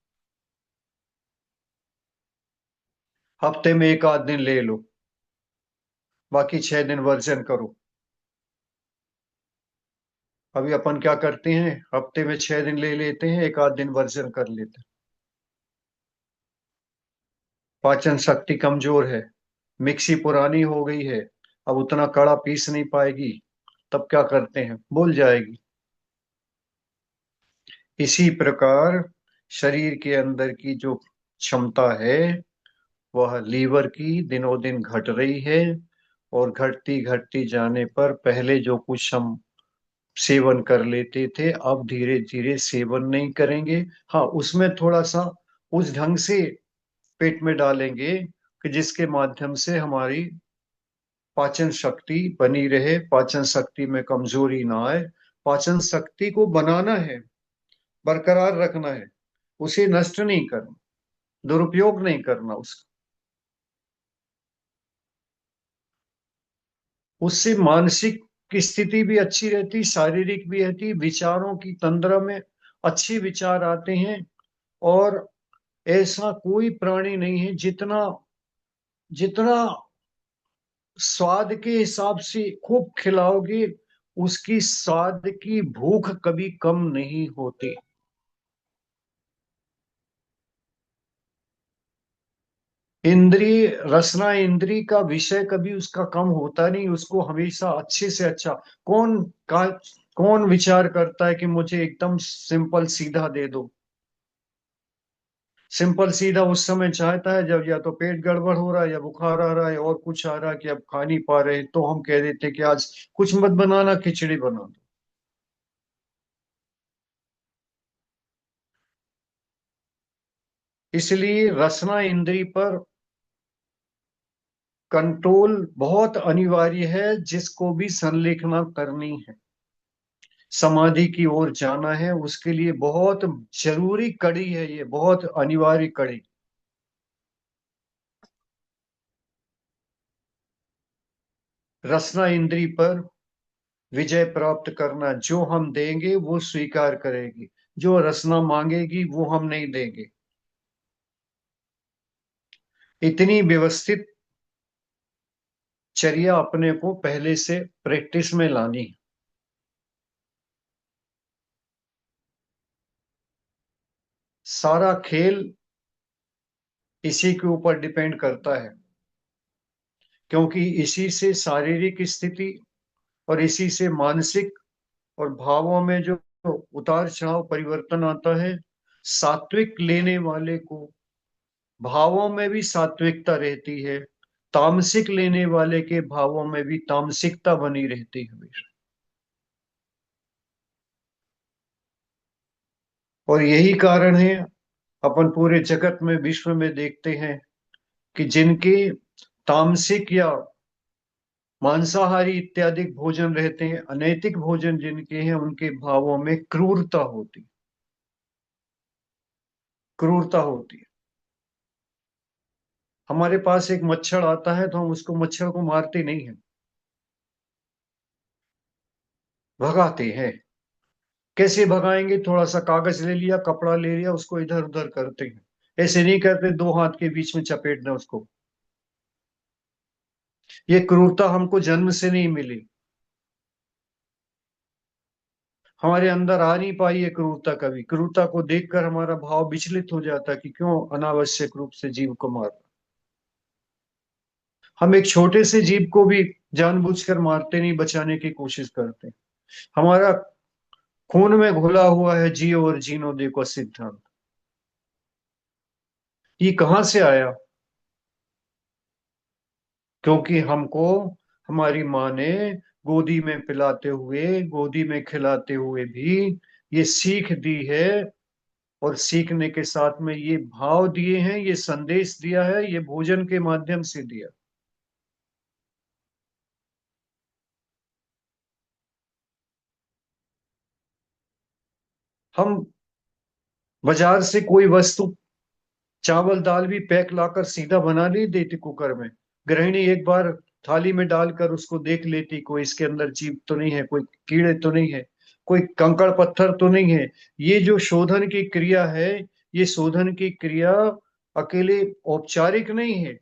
हफ्ते में एक आध दिन ले लो, बाकी 6 दिन वर्जन करो। अभी अपन क्या करते हैं, हफ्ते में 6 दिन ले लेते हैं, एक आध दिन वर्जन कर लेते हैं। पाचन शक्ति कमजोर है, मिक्सी पुरानी हो गई है, अब उतना कड़ा पीस नहीं पाएगी, तब क्या करते हैं, भूल जाएगी। इसी प्रकार शरीर के अंदर की जो क्षमता है वह लीवर की दिनों दिन घट रही है, और घटती घटती जाने पर पहले जो कुछ हम सेवन कर लेते थे अब धीरे धीरे सेवन नहीं करेंगे। हाँ, उसमें थोड़ा सा उस ढंग से पेट में डालेंगे कि जिसके माध्यम से हमारी पाचन शक्ति बनी रहे, पाचन शक्ति में कमजोरी ना आए। पाचन शक्ति को बनाना है, बरकरार रखना है, उसे नष्ट नहीं करना, दुरुपयोग नहीं करना उसका। उससे मानसिक की स्थिति भी अच्छी रहती, शारीरिक भी रहती, विचारों की तंद्रा में अच्छे विचार आते हैं। और ऐसा कोई प्राणी नहीं है जितना जितना स्वाद के हिसाब से खूब खिलाओगे उसकी स्वाद की भूख कभी कम नहीं होती। इंद्रिय रसना, इंद्रिय का विषय कभी उसका कम होता नहीं, उसको हमेशा अच्छे से अच्छा। कौन का कौन विचार करता है कि मुझे एकदम सिंपल सीधा दे दो। सिंपल सीधा उस समय चाहता है जब या तो पेट गड़बड़ हो रहा है, या बुखार आ रहा है, और कुछ आ रहा है कि अब खा नहीं पा रहे, तो हम कह देते हैं कि आज कुछ मत बनाना, खिचड़ी बना दो। इसलिए रसना इंद्री पर कंट्रोल बहुत अनिवार्य है, जिसको भी संलेखना करनी है, समाधि की ओर जाना है, उसके लिए बहुत जरूरी कड़ी है, ये बहुत अनिवार्य कड़ी। रसना इंद्री पर विजय प्राप्त करना, जो हम देंगे वो स्वीकार करेगी, जो रसना मांगेगी वो हम नहीं देंगे। इतनी व्यवस्थित चर्या अपने को पहले से प्रैक्टिस में लानी है। सारा खेल इसी के ऊपर डिपेंड करता है, क्योंकि इसी से शारीरिक स्थिति और इसी से मानसिक और भावों में जो उतार चढ़ाव परिवर्तन आता है। सात्विक लेने वाले को भावों में भी सात्विकता रहती है, तामसिक लेने वाले के भावों में भी तामसिकता बनी रहती है हमेशा। और यही कारण है, अपन पूरे जगत में विश्व में देखते हैं कि जिनके तामसिक या मांसाहारी इत्यादि भोजन रहते हैं, अनैतिक भोजन जिनके हैं, उनके भावों में क्रूरता होती है। हमारे पास एक मच्छर आता है तो हम उसको मच्छर को मारते नहीं हैं, भगाते हैं। कैसे भगाएंगे, थोड़ा सा कागज ले लिया, कपड़ा ले लिया, उसको इधर उधर करते हैं। ऐसे नहीं करते, दो हाथ के बीच में चपेटना उसको। ये क्रूरता हमको जन्म से नहीं मिली, हमारे अंदर आ नहीं पाई है क्रूरता। कभी क्रूरता को देखकर हमारा भाव विचलित हो जाता है कि क्यों अनावश्यक रूप से जीव को मार। हम एक छोटे से जीव को भी जानबूझकर मारते नहीं, बचाने की कोशिश करते हैं। हमारा खून में घुला हुआ है जियो और जीनो देखो सिद्धांत। ये कहाँ से आया? क्योंकि हमको हमारी माँ ने गोदी में पिलाते हुए, गोदी में खिलाते हुए भी ये सीख दी है, और सीखने के साथ में ये भाव दिए हैं, ये संदेश दिया है, ये भोजन के माध्यम से दिया। हम बाजार से कोई वस्तु, चावल दाल भी पैक लाकर सीधा बना नहीं देती कुकर में। गृहिणी एक बार थाली में डालकर उसको देख लेती, कोई इसके अंदर जीव तो नहीं है, कोई कीड़े तो नहीं है, कोई कंकड़ पत्थर तो नहीं है। ये जो शोधन की क्रिया है, ये शोधन की क्रिया अकेले औपचारिक नहीं है।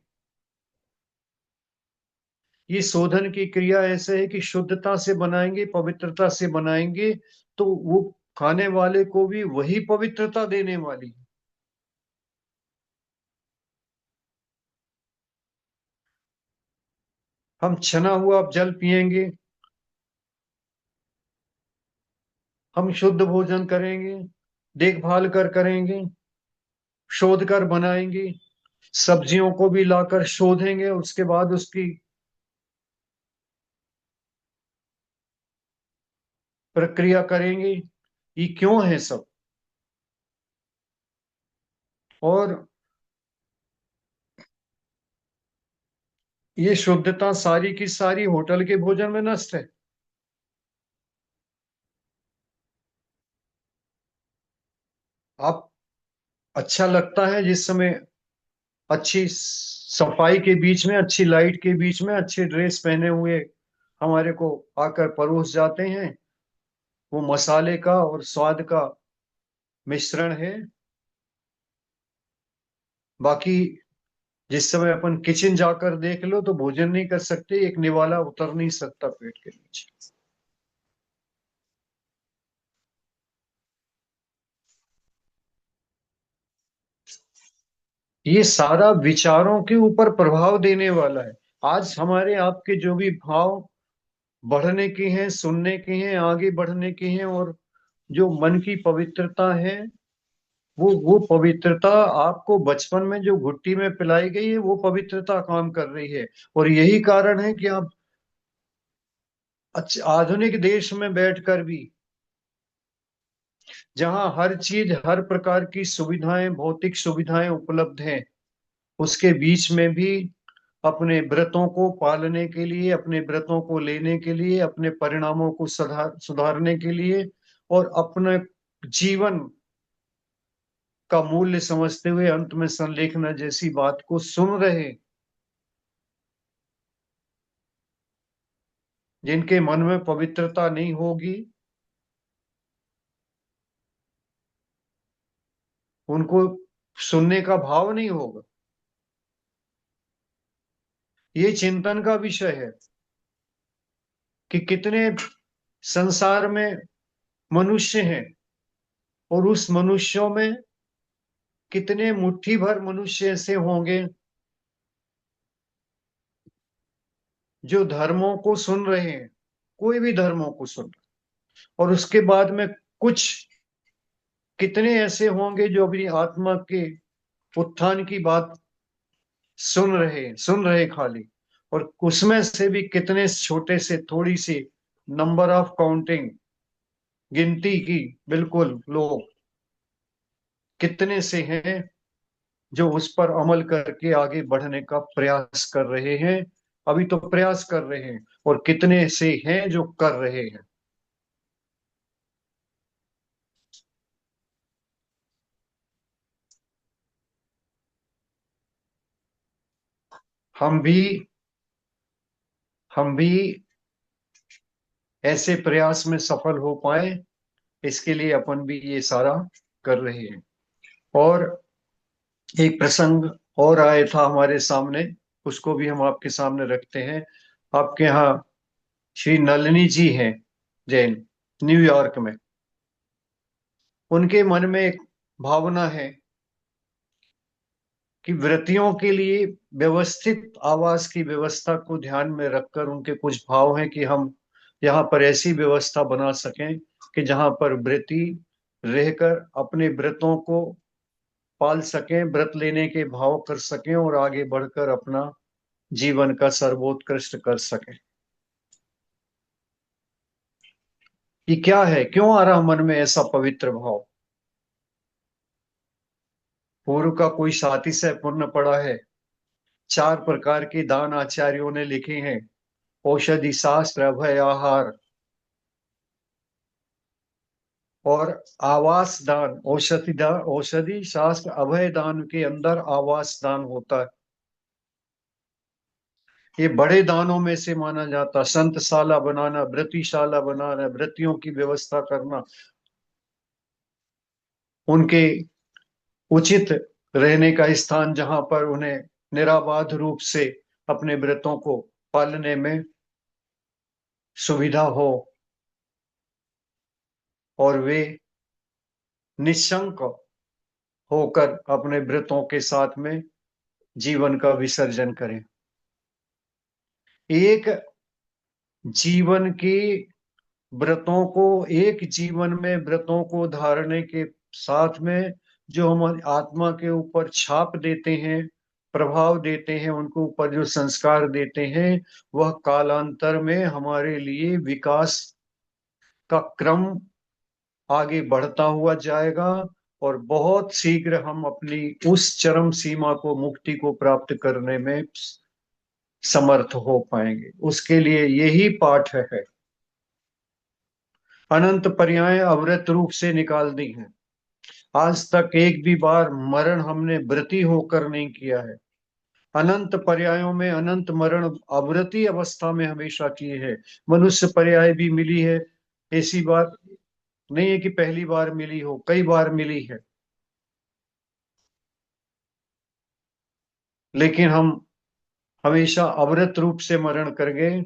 ये शोधन की क्रिया ऐसे है कि शुद्धता से बनाएंगे, पवित्रता से बनाएंगे, तो वो खाने वाले को भी वही पवित्रता देने वाली है। हम छना हुआ जल पिएंगे, हम शुद्ध भोजन करेंगे, देखभाल कर करेंगे, शोध कर बनाएंगे, सब्जियों को भी लाकर शोधेंगे, उसके बाद उसकी प्रक्रिया करेंगे। ये क्यों है सब? और ये शुद्धता सारी की सारी होटल के भोजन में नष्ट है। आप, अच्छा लगता है जिस समय अच्छी सफाई के बीच में, अच्छी लाइट के बीच में, अच्छी ड्रेस पहने हुए हमारे को आकर परोस जाते हैं, वो मसाले का और स्वाद का मिश्रण है। बाकी जिस समय अपन किचन जाकर देख लो तो भोजन नहीं कर सकते, एक निवाला उतर नहीं सकता पेट के नीचे। ये सारा विचारों के ऊपर प्रभाव देने वाला है। आज हमारे आपके जो भी भाव बढ़ने के हैं, सुनने के हैं, आगे बढ़ने के हैं, और जो मन की पवित्रता है, वो पवित्रता आपको बचपन में जो घुट्टी में पिलाई गई है, वो पवित्रता काम कर रही है। और यही कारण है कि आप आधुनिक देश में बैठकर भी, जहां हर चीज, हर प्रकार की सुविधाएं, भौतिक सुविधाएं उपलब्ध हैं, उसके बीच में भी अपने व्रतों को पालने के लिए, अपने व्रतों को लेने के लिए, अपने परिणामों को सुधारने के लिए, और अपने जीवन का मूल्य समझते हुए अंत में संलेखना जैसी बात को सुन रहे, जिनके मन में पवित्रता नहीं होगी, उनको सुनने का भाव नहीं होगा। ये चिंतन का विषय है कि कितने संसार में मनुष्य हैं, और उस मनुष्यों में कितने मुट्ठी भर मनुष्य ऐसे होंगे जो धर्मों को सुन रहे हैं, कोई भी धर्मों को सुन रहे हैं, और उसके बाद में कुछ कितने ऐसे होंगे जो अपनी आत्मा के उत्थान की बात सुन रहे खाली, और उसमें से भी कितने छोटे से, थोड़ी सी नंबर ऑफ काउंटिंग, गिनती की बिल्कुल लोग कितने से हैं जो उस पर अमल करके आगे बढ़ने का प्रयास कर रहे हैं, अभी तो प्रयास कर रहे हैं, और कितने से हैं जो कर रहे हैं। हम भी हम भी ऐसे प्रयास में सफल हो पाए, इसके लिए अपन भी ये सारा कर रहे हैं। और एक प्रसंग और आया था हमारे सामने, उसको भी हम आपके सामने रखते हैं। आपके यहाँ श्री नलिनी जी हैं, जैन, न्यूयॉर्क में। उनके मन में एक भावना है कि व्रतियों के लिए व्यवस्थित आवास की व्यवस्था को ध्यान में रखकर उनके कुछ भाव हैं कि हम यहाँ पर ऐसी व्यवस्था बना सकें कि जहाँ पर व्रती रहकर अपने व्रतों को पाल सकें, व्रत लेने के भाव कर सकें और आगे बढ़कर अपना जीवन का सर्वोत्कृष्ट कर सकें। ये क्या है, क्यों आ रहा मन में ऐसा पवित्र भाव? पूर्व का कोई सातिशय पुण्य पड़ा है। 4 प्रकार के दान आचार्यों ने लिखे हैं। औषधि शास्त्र, अभय आहार और आवास दान। औषधि शास्त्र अभय दान के अंदर आवास दान होता है। ये बड़े दानों में से माना जाता। संतशाला बनाना, व्रतिशाला बनाना, व्रतियों की व्यवस्था करना, उनके उचित रहने का स्थान जहां पर उन्हें निराबाध रूप से अपने व्रतों को पालने में सुविधा हो और वे निशंक होकर अपने व्रतों के साथ में जीवन का विसर्जन करें। एक जीवन के व्रतों को, एक जीवन में व्रतों को धारने के साथ में जो हमारी आत्मा के ऊपर छाप देते हैं, प्रभाव देते हैं, उनके ऊपर जो संस्कार देते हैं, वह कालांतर में हमारे लिए विकास का क्रम आगे बढ़ता हुआ जाएगा और बहुत शीघ्र हम अपनी उस चरम सीमा को, मुक्ति को प्राप्त करने में समर्थ हो पाएंगे। उसके लिए यही पाठ है। अनंत पर्याय अवृत रूप से निकाल दी हैं। आज तक एक भी बार मरण हमने व्रती होकर नहीं किया है। अनंत पर्यायों में अनंत मरण अवृति अवस्था में हमेशा किए हैं। मनुष्य पर्याय भी मिली है, ऐसी बात नहीं है कि पहली बार मिली हो, कई बार मिली है। लेकिन हम हमेशा अवृत रूप से मरण कर गए,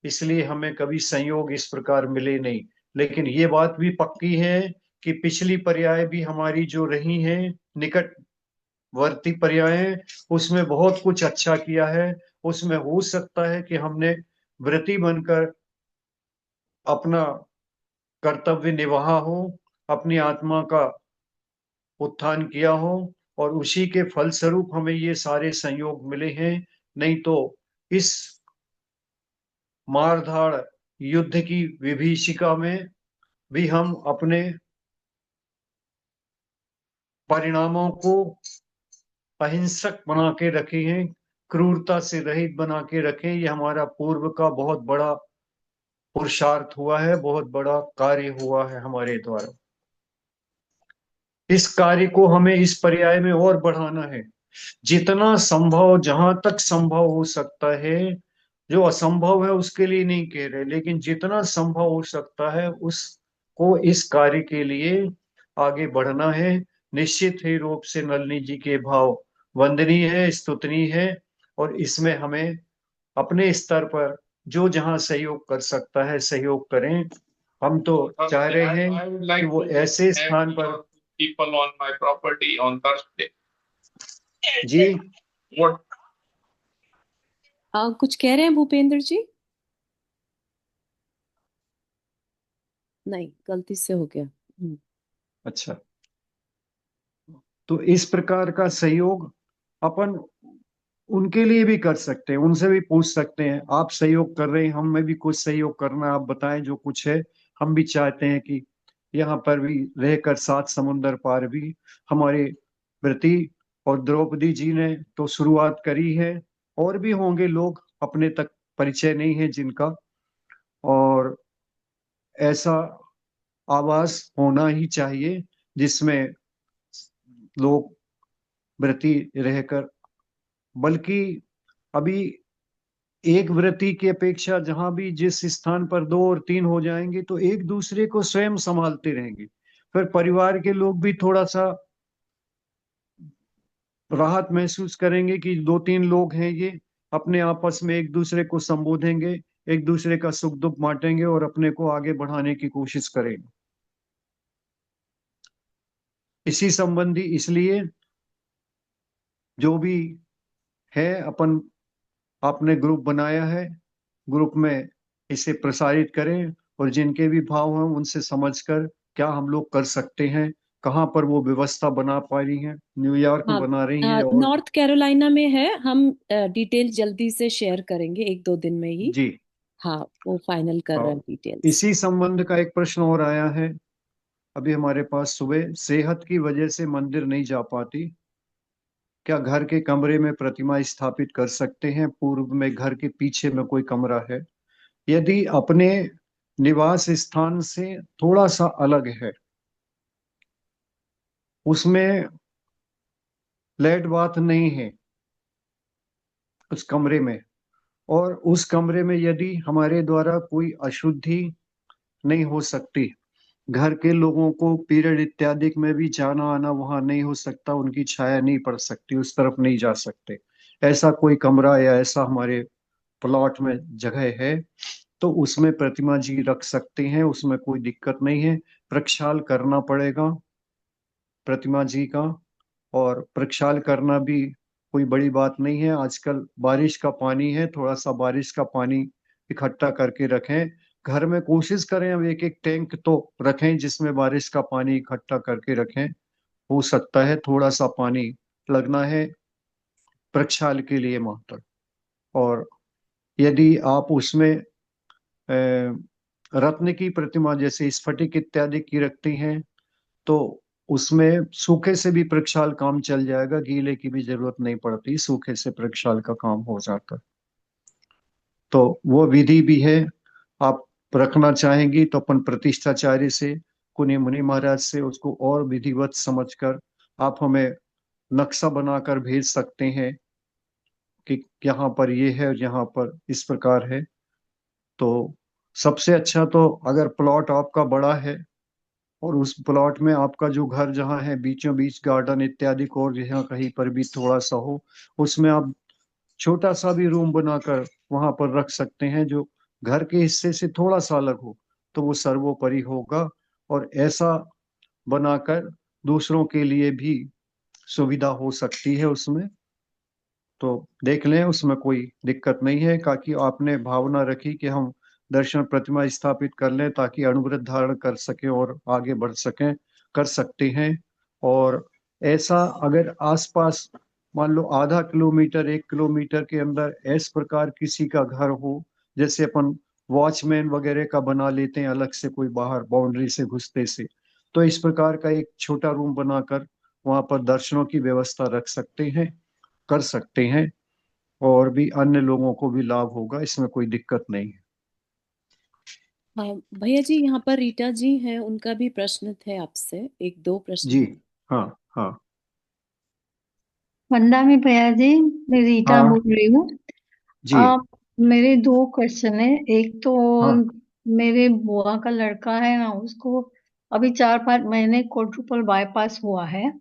इसलिए हमें कभी संयोग इस प्रकार मिले नहीं। लेकिन ये बात भी पक्की है कि पिछली पर्याय भी हमारी जो रही हैं निकटवर्ती पर्याय, उसमें बहुत कुछ अच्छा किया है। उसमें हो सकता है कि हमने व्रती बनकर अपना कर्तव्य निभाया हो, अपनी आत्मा का उत्थान किया हो और उसी के फलस्वरूप हमें ये सारे संयोग मिले हैं। नहीं तो इस मारधाड़ युद्ध की विभीषिका में भी हम अपने परिणामों को अहिंसक बना के रखे हैं, क्रूरता से रहित बना के रखे। ये हमारा पूर्व का बहुत बड़ा पुरुषार्थ हुआ है, बहुत बड़ा कार्य हुआ है हमारे द्वारा। इस कार्य को हमें इस पर्याय में और बढ़ाना है, जितना संभव, जहां तक संभव हो सकता है। जो असंभव है उसके लिए नहीं कह रहे, लेकिन जितना संभव हो सकता है उसको इस कार्य के लिए आगे बढ़ना है। निश्चित ही रूप से नलिनी जी के भाव वंदनीय है, स्तुतनीय है और इसमें हमें अपने स्तर पर जो जहां सहयोग कर सकता है सहयोग करें। हम तो चाह रहे हैं I would कि like वो to ऐसे have स्थान पर। your people on my property on Thursday. Ji, What? कुछ कह रहे हैं भूपेंद्र जी? नहीं, गलती से हो गया। अच्छा। तो इस प्रकार का सहयोग अपन उनके लिए भी कर सकते हैं, उनसे भी पूछ सकते हैं, आप सहयोग कर रहे हैं, हमें भी कुछ सहयोग करना है, आप बताएं जो कुछ है। हम भी चाहते हैं कि यहाँ पर भी रहकर 7 समुंदर पार भी हमारे प्रति, और द्रौपदी जी ने तो शुरुआत करी है, और भी होंगे लोग अपने तक परिचय नहीं है जिनका। और ऐसा आवास होना ही चाहिए जिसमें लोग व्रती रहकर, बल्कि अभी एक व्रती की अपेक्षा जहां भी जिस स्थान पर 2 और 3 हो जाएंगे तो एक दूसरे को स्वयं संभालते रहेंगे। फिर परिवार के लोग भी थोड़ा सा राहत महसूस करेंगे कि 2-3 लोग हैं, ये अपने आपस में एक दूसरे को संबोधेंगे, एक दूसरे का सुख दुख बांटेंगे और अपने को आगे बढ़ाने की कोशिश करेंगे। इसी संबंधी इसलिए जो भी है अपन, आपने ग्रुप बनाया है, ग्रुप में इसे प्रसारित करें और जिनके भी भाव हैं उनसे समझकर क्या हम लोग कर सकते हैं, कहाँ पर वो व्यवस्था बना पा रही हैं? न्यूयॉर्क में हाँ, बना रही हैं और नॉर्थ कैरोलिना में है। हम डिटेल जल्दी से शेयर करेंगे, एक दो दिन में ही। जी। हाँ, वो फाइनल कर रहे और हैं डिटेल्स। इसी संबंध का एक प्रश्न और आया है अभी हमारे पास सुबह, सेहत की वजह से मंदिर नहीं जा पाती, क्या घर के कमरे में प्रतिमा स्थापित कर सकते हैं? पूर्व में घर के पीछे में कोई कमरा है, यदि अपने निवास स्थान से थोड़ा सा अलग है, उसमें लेट बात नहीं है उस कमरे में, और उस कमरे में यदि हमारे द्वारा कोई अशुद्धि नहीं हो सकती, घर के लोगों को पीरियड इत्यादि में भी जाना आना वहां नहीं हो सकता, उनकी छाया नहीं पड़ सकती, उस तरफ नहीं जा सकते, ऐसा कोई कमरा या ऐसा हमारे प्लॉट में जगह है, तो उसमें प्रतिमा जी रख सकते हैं, उसमें कोई दिक्कत नहीं है। प्रक्षाल करना पड़ेगा प्रतिमा जी का, और प्रक्षाल करना भी कोई बड़ी बात नहीं है। आजकल बारिश का पानी है, थोड़ा सा बारिश का पानी इकट्ठा करके रखें घर में, कोशिश करें अब एक एक टैंक तो रखें जिसमें बारिश का पानी इकट्ठा करके रखें। हो सकता है थोड़ा सा पानी लगना है प्रक्षाल के लिए मात्र। और यदि आप उसमें रत्न की प्रतिमा जैसे स्फटिक इत्यादि की रखती हैं, तो उसमें सूखे से भी प्रक्षाल काम चल जाएगा, गीले की भी जरूरत नहीं पड़ती, सूखे से प्रक्षाल का काम हो जाता है। तो वो विधि भी है। आप रखना चाहेंगी तो अपन प्रतिष्ठाचार्य से, कुनी मुनि महाराज से उसको और विधिवत समझकर आप हमें नक्शा बनाकर भेज सकते हैं कि यहाँ पर ये है और यहाँ पर इस प्रकार है। तो सबसे अच्छा तो अगर प्लॉट आपका बड़ा है और उस प्लॉट में आपका जो घर जहाँ है बीचों बीच गार्डन इत्यादि को, और यहाँ कहीं पर भी थोड़ा सा हो, उसमें आप छोटा सा भी रूम बनाकर वहां पर रख सकते हैं जो घर के हिस्से से थोड़ा सा अलग हो, तो वो सर्वोपरि होगा। और ऐसा बनाकर दूसरों के लिए भी सुविधा हो सकती है उसमें। तो देख लें, उसमें कोई दिक्कत नहीं है, ताकि आपने भावना रखी कि हम दर्शन प्रतिमा स्थापित कर लें ताकि अणुव्रत धारण कर सकें और आगे बढ़ सकें, कर सकते हैं। और ऐसा अगर आसपास मान लो आधा किलोमीटर 1 किलोमीटर के अंदर इस प्रकार किसी का घर हो, जैसे अपन वॉचमैन वगैरह का बना लेते हैं अलग से, कोई बाहर बाउंड्री से घुसते से, तो इस प्रकार का एक छोटा रूम बनाकर वहां पर दर्शनों की व्यवस्था रख सकते हैं, कर सकते हैं, और भी अन्य लोगों को भी लाभ होगा, इसमें कोई दिक्कत नहीं है। हाँ भैया जी, यहाँ पर रीटा जी हैं, उनका भी प्रश्न थे आपसे, एक दो प्रश्न जी। हैं। हाँ हाँ। वंदा में भैया जी, मैं रीटा हाँ बोल रही हूँ। जी। मेरे दो क्वेश्चन है। एक तो हाँ मेरे बुआ का लड़का है ना, उसको अभी 4-5 महीने क्वाड्रुपल बाईपास हुआ है,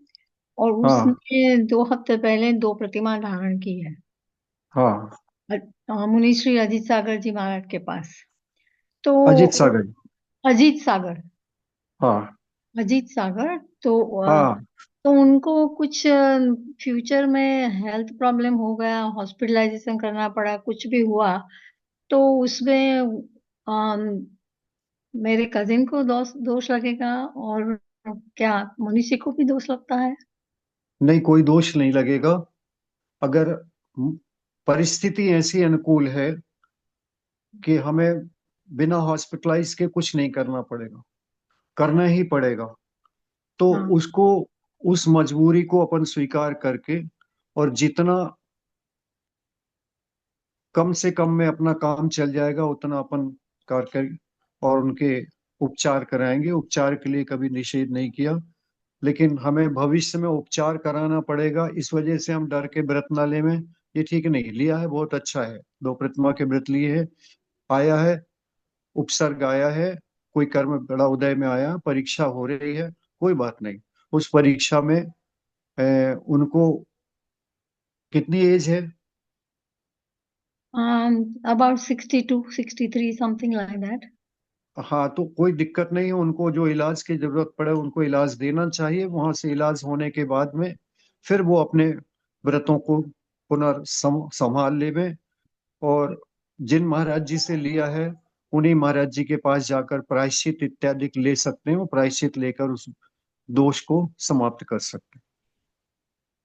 और हाँ उसने 2 हफ्ते पहले 2 प्रतिमा धारण की है। हाँ। मुनि श्री अजीत सागर जी महाराज के पास। तो अजीत सागर। अजीत सागर, हाँ अजीत सागर तो हाँ। तो उनको कुछ फ्यूचर में हेल्थ प्रॉब्लम हो गया, हॉस्पिटलाइजेशन करना पड़ा, कुछ भी हुआ, तो उसमें अम, मेरे कजिन को दोष दोष लगेगा, और क्या मनीषी को भी दोष लगता है? नहीं, कोई दोष नहीं लगेगा। अगर परिस्थिति ऐसी अनुकूल है कि हमें बिना हॉस्पिटलाइज के कुछ नहीं करना पड़ेगा, करना ही पड़ेगा, तो हाँ उसको, उस मजबूरी को अपन स्वीकार करके, और जितना कम से कम में अपना काम चल जाएगा उतना अपन कर और उनके उपचार कराएंगे। उपचार के लिए कभी निषेध नहीं किया, लेकिन हमें भविष्य में उपचार कराना पड़ेगा, इस वजह से हम डर के व्रत न ले में, ये ठीक नहीं। लिया है बहुत अच्छा है, 2 प्रतिमा के व्रत लिए है, आया है, उपसर्ग आया है, कोई कर्म बड़ा उदय में आया, परीक्षा हो रही है, कोई बात नहीं। उस परीक्षा में उनको कितनी एज है? About 62-63, something like that. हाँ, तो कोई दिक्कत नहीं है, उनको जो इलाज की जरूरत पड़े उनको इलाज देना चाहिए। वहां से इलाज होने के बाद में फिर वो अपने व्रतों को संभाल लेवे। और जिन महाराज जी से लिया है उन्हीं महाराज जी के पास जाकर प्रायश्चित इत्यादि ले सकते हैं, वो प्रायश्चित लेकर उस दोष को समाप्त कर सकते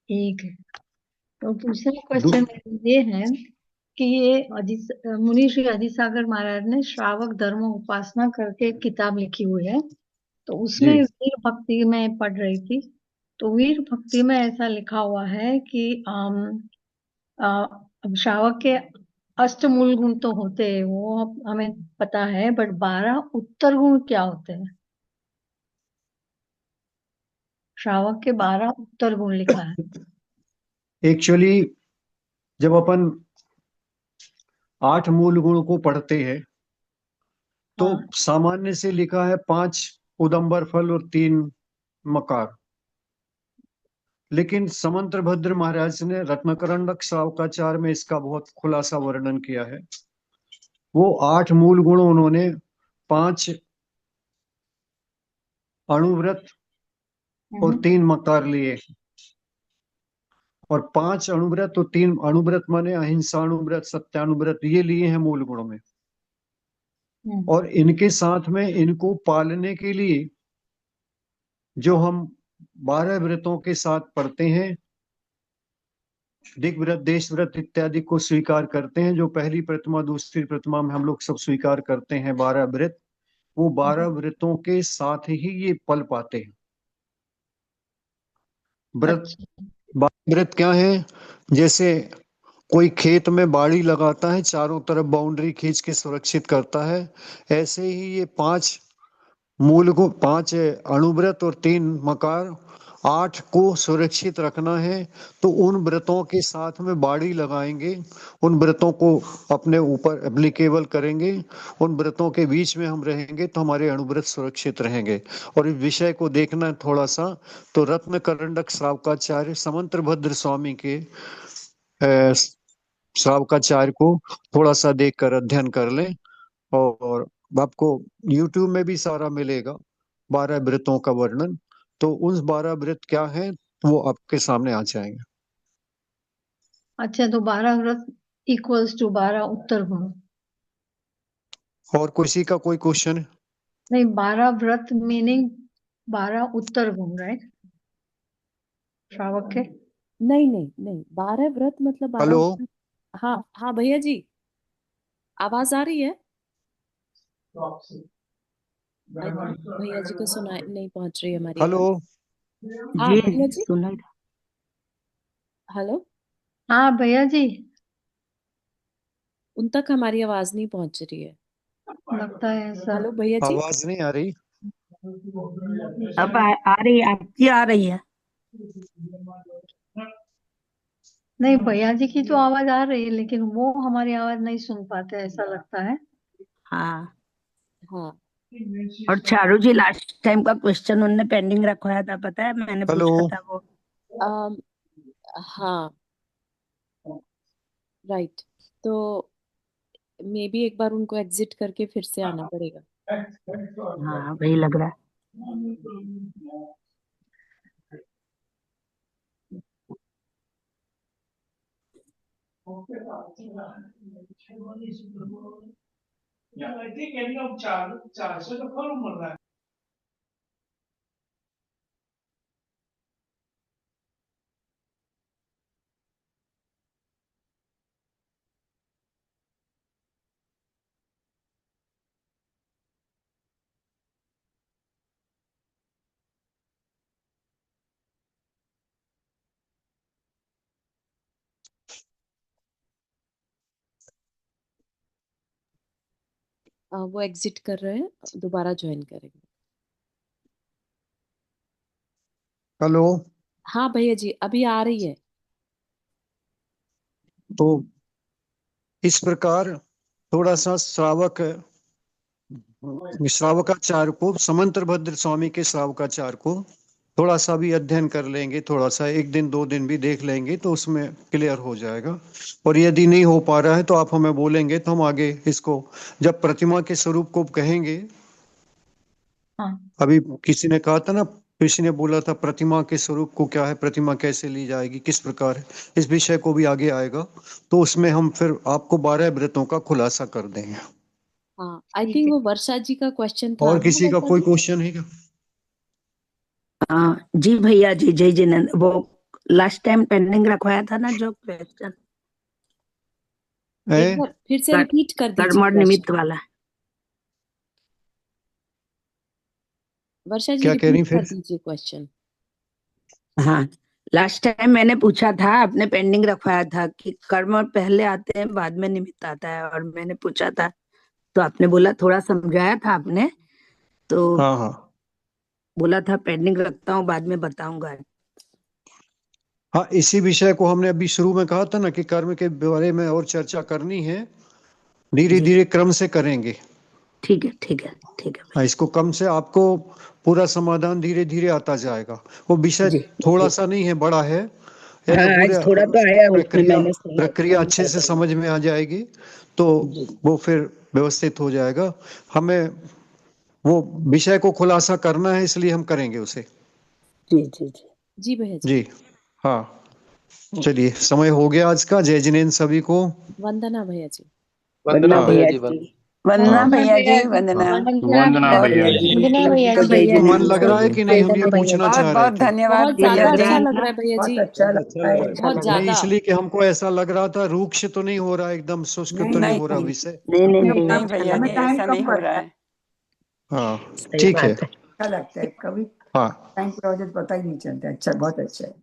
ठीक है। तो दूसरा हैं। क्वेश्चन ये है कि ये मुनि श्री अदिसागर महाराज ने श्रावक धर्म उपासना करके एक किताब लिखी हुई है, तो उसमें जी वीर भक्ति में पढ़ रही थी। तो वीर भक्ति में ऐसा लिखा हुआ है कि अब श्रावक के अष्टमूल गुण तो होते हैं, वो हमें पता है, बट 12 उत्तर गुण क्या होते हैं? श्रावक के 12 उत्तर गुण लिखा है। एक्चुअली जब अपन 8 मूल गुण को पढ़ते हैं तो हाँ। सामान्य से लिखा है 5 उदंबर फल और 3 मकार। लेकिन समंत्र भद्र महाराज ने रत्नकरंडक श्रावकाचार में इसका बहुत खुलासा वर्णन किया है। वो 8 मूल गुण उन्होंने 5 अणुव्रत और 3 मकार लिए, और 5 अणुव्रत और 3 अणुव्रत माने अहिंसा अणुव्रत, सत्यानुव्रत, ये लिए हैं मूल गुणों में। और इनके साथ में इनको पालने के लिए जो हम 12 व्रतों के साथ पढ़ते हैं, दिग्व्रत, देश व्रत इत्यादि को स्वीकार करते हैं, जो पहली प्रतिमा दूसरी प्रतिमा में हम लोग सब स्वीकार करते हैं 12 व्रत, वो 12 व्रतों के साथ ही ये पल पाते हैं। व्रत अच्छा। 12 व्रत क्या है? जैसे कोई खेत में बाड़ी लगाता है, चारों तरफ बाउंड्री खींच के सुरक्षित करता है, ऐसे ही ये 5 मूल को 5 अणुव्रत और 3 मकार, 8 को सुरक्षित रखना है। तो उन व्रतों के साथ में बाड़ी लगाएंगे, उन व्रतों को अपने ऊपर एप्लीकेबल करेंगे, उन व्रतों के बीच में हम रहेंगे तो हमारे अणुव्रत सुरक्षित रहेंगे। और इस विषय को देखना है थोड़ा सा तो रत्न करंडक श्रावकाचार्य समंत्र भद्र स्वामी के श्रावकाचार्य को थोड़ा सा देखकर अध्ययन कर लें, और आपको YouTube में भी सारा मिलेगा 12 व्रतों का वर्णन। तो उन 12 व्रत क्या है वो आपके सामने आ जाएंगे। अच्छा, तो 12 व्रत इक्वल्स टू 12 उत्तर गुण? और किसी का कोई क्वेश्चन है? नहीं, 12 व्रत मीनिंग 12 उत्तर गुण, राइट? श्रावक के। नहीं नहीं नहीं, 12 व्रत मतलब 12 हेलो व्रत। हाँ हाँ भैया जी, आवाज आ रही है? आई थिंक भैया जी को सुना नहीं पहुंच रही है हमारी हेलो। आवाज। हाँ जी भैया जी, सुना। हेलो। हाँ भैया जी, उन तक हमारी आवाज नहीं पहुंच रही है। लगता है ऐसा। हेलो भैया जी। आवाज नहीं आ रही? अब आ रही है, आपकी आ रही है। नहीं, भैया जी की तो आवाज आ रही है, लेकिन वो हमारी आवाज नहीं सुन पाते, ऐसा लगता है। हाँ, हाँ और चारू जी लास्ट टाइम का क्वेश्चन उनने पेंडिंग रखवाया था, पता है, मैंने हेलो। पूछा था वो। हाँ राइट। तो मे बी एक बार उनको एग्जिट करके फिर से आना पड़ेगा। हाँ वही लग रहा है। वो एग्जिट कर रहे हैं, दोबारा ज्वाइन करेंगे। हेलो। हाँ भैया जी, अभी आ रही है। तो इस प्रकार थोड़ा सा श्रावकाचार्य को, समंत्र भद्र स्वामी के श्रावकाचार्य को थोड़ा सा भी अध्ययन कर लेंगे, थोड़ा सा 1 दिन 2 दिन भी देख लेंगे तो उसमें क्लियर हो जाएगा। और यदि नहीं हो पा रहा है तो आप हमें बोलेंगे तो हम आगे इसको, जब प्रतिमा के स्वरूप को कहेंगे, हाँ। अभी किसी ने कहा था ना, किसी ने बोला था प्रतिमा के स्वरूप को क्या है, प्रतिमा कैसे ली जाएगी, किस प्रकार है, इस विषय को भी आगे आएगा तो उसमें हम फिर आपको 12 व्रतों का खुलासा कर देंगे। हाँ आई ठीक थिंक है। वो वर्षा जी का क्वेश्चन था और ना किसी का वर्षा कोई जी? क्वेश्चन है क्या? जी भैया जी, जय जिनेन्द्र। वो लास्ट टाइम पेंडिंग रखवाया था ना जो क्वेश्चन, एक बार फिर से रिपीट कर दीजिए कर्म और निमित्त क्वेश्चन। वाला। वर्षा जी क्या कह रही रिपीट फिर? कर दीजिए क्वेश्चन। हाँ, लास्ट टाइम मैंने पूछा था, आपने पेंडिंग रखवाया था कि कर्म पहले आते हैं बाद में निमित्त आता है, और मैंने पूछा था तो आपने बोला, थोड़ा समझाया था आपने, तो हाँ हाँ बोला था पेंडिंग रखता हूँ, बाद में बताऊंगा। हाँ, इसी विषय को हमने अभी शुरू में कहा था ना कि कर्म के बारे में और चर्चा करनी है, धीरे जी। धीरे क्रम से करेंगे। ठीक है ठीक है ठीक है हाँ, इसको कम से आपको पूरा समाधान धीरे धीरे आता जाएगा। वो विषय जी। थोड़ा सा नहीं है, बड़ा है। हाँ, यदि आज पूरा थोड़ा तो आया, उसमें प्रक्रिया मैंने सुना, प्रक्रिया अच्छे से समझ में आ जाएगी तो जी वो फिर व्यवस्थित हो जाएगा। हमें वो विषय को खुलासा करना है, इसलिए हम करेंगे उसे। जी जी जी। जी भैया जी। जी हाँ, चलिए समय हो गया आज का। जय जिनेन्द्र सभी को। वंदना भैया जी। वंदना हाँ। भैया जी, वंदना। वंदना हाँ। भैया जी, वंदना। वंदना भैया जी। वंदना भैया तो जी। मन लग रहा है कि नहीं, हम ये पूछना बहुत चाह रहे बहुत थे। धन्यवाद बहुत ज्यादा भैया अच्छा जी। लग रहा है भैया बहुत जी। अच्छा लगता है, अच्छा बहुत लग रहा है। नहीं, ज्यादा। इसलिए कि हमको ऐसा लग रहा था रूक्ष तो नहीं हो रहा, एकदम शुष्क तो नहीं हो रहा विषय। नहीं नहीं नहीं नहीं, अच्छा भैया लग जी, रहा है। ऐसा नहीं हो रहा है। हाँ सही ठीक है। बात है। अच्छा लगता है, कभी हाँ टाइम प्रोजेक्ट पता ही नहीं चलता। अच्छा, बहुत अच्छा है।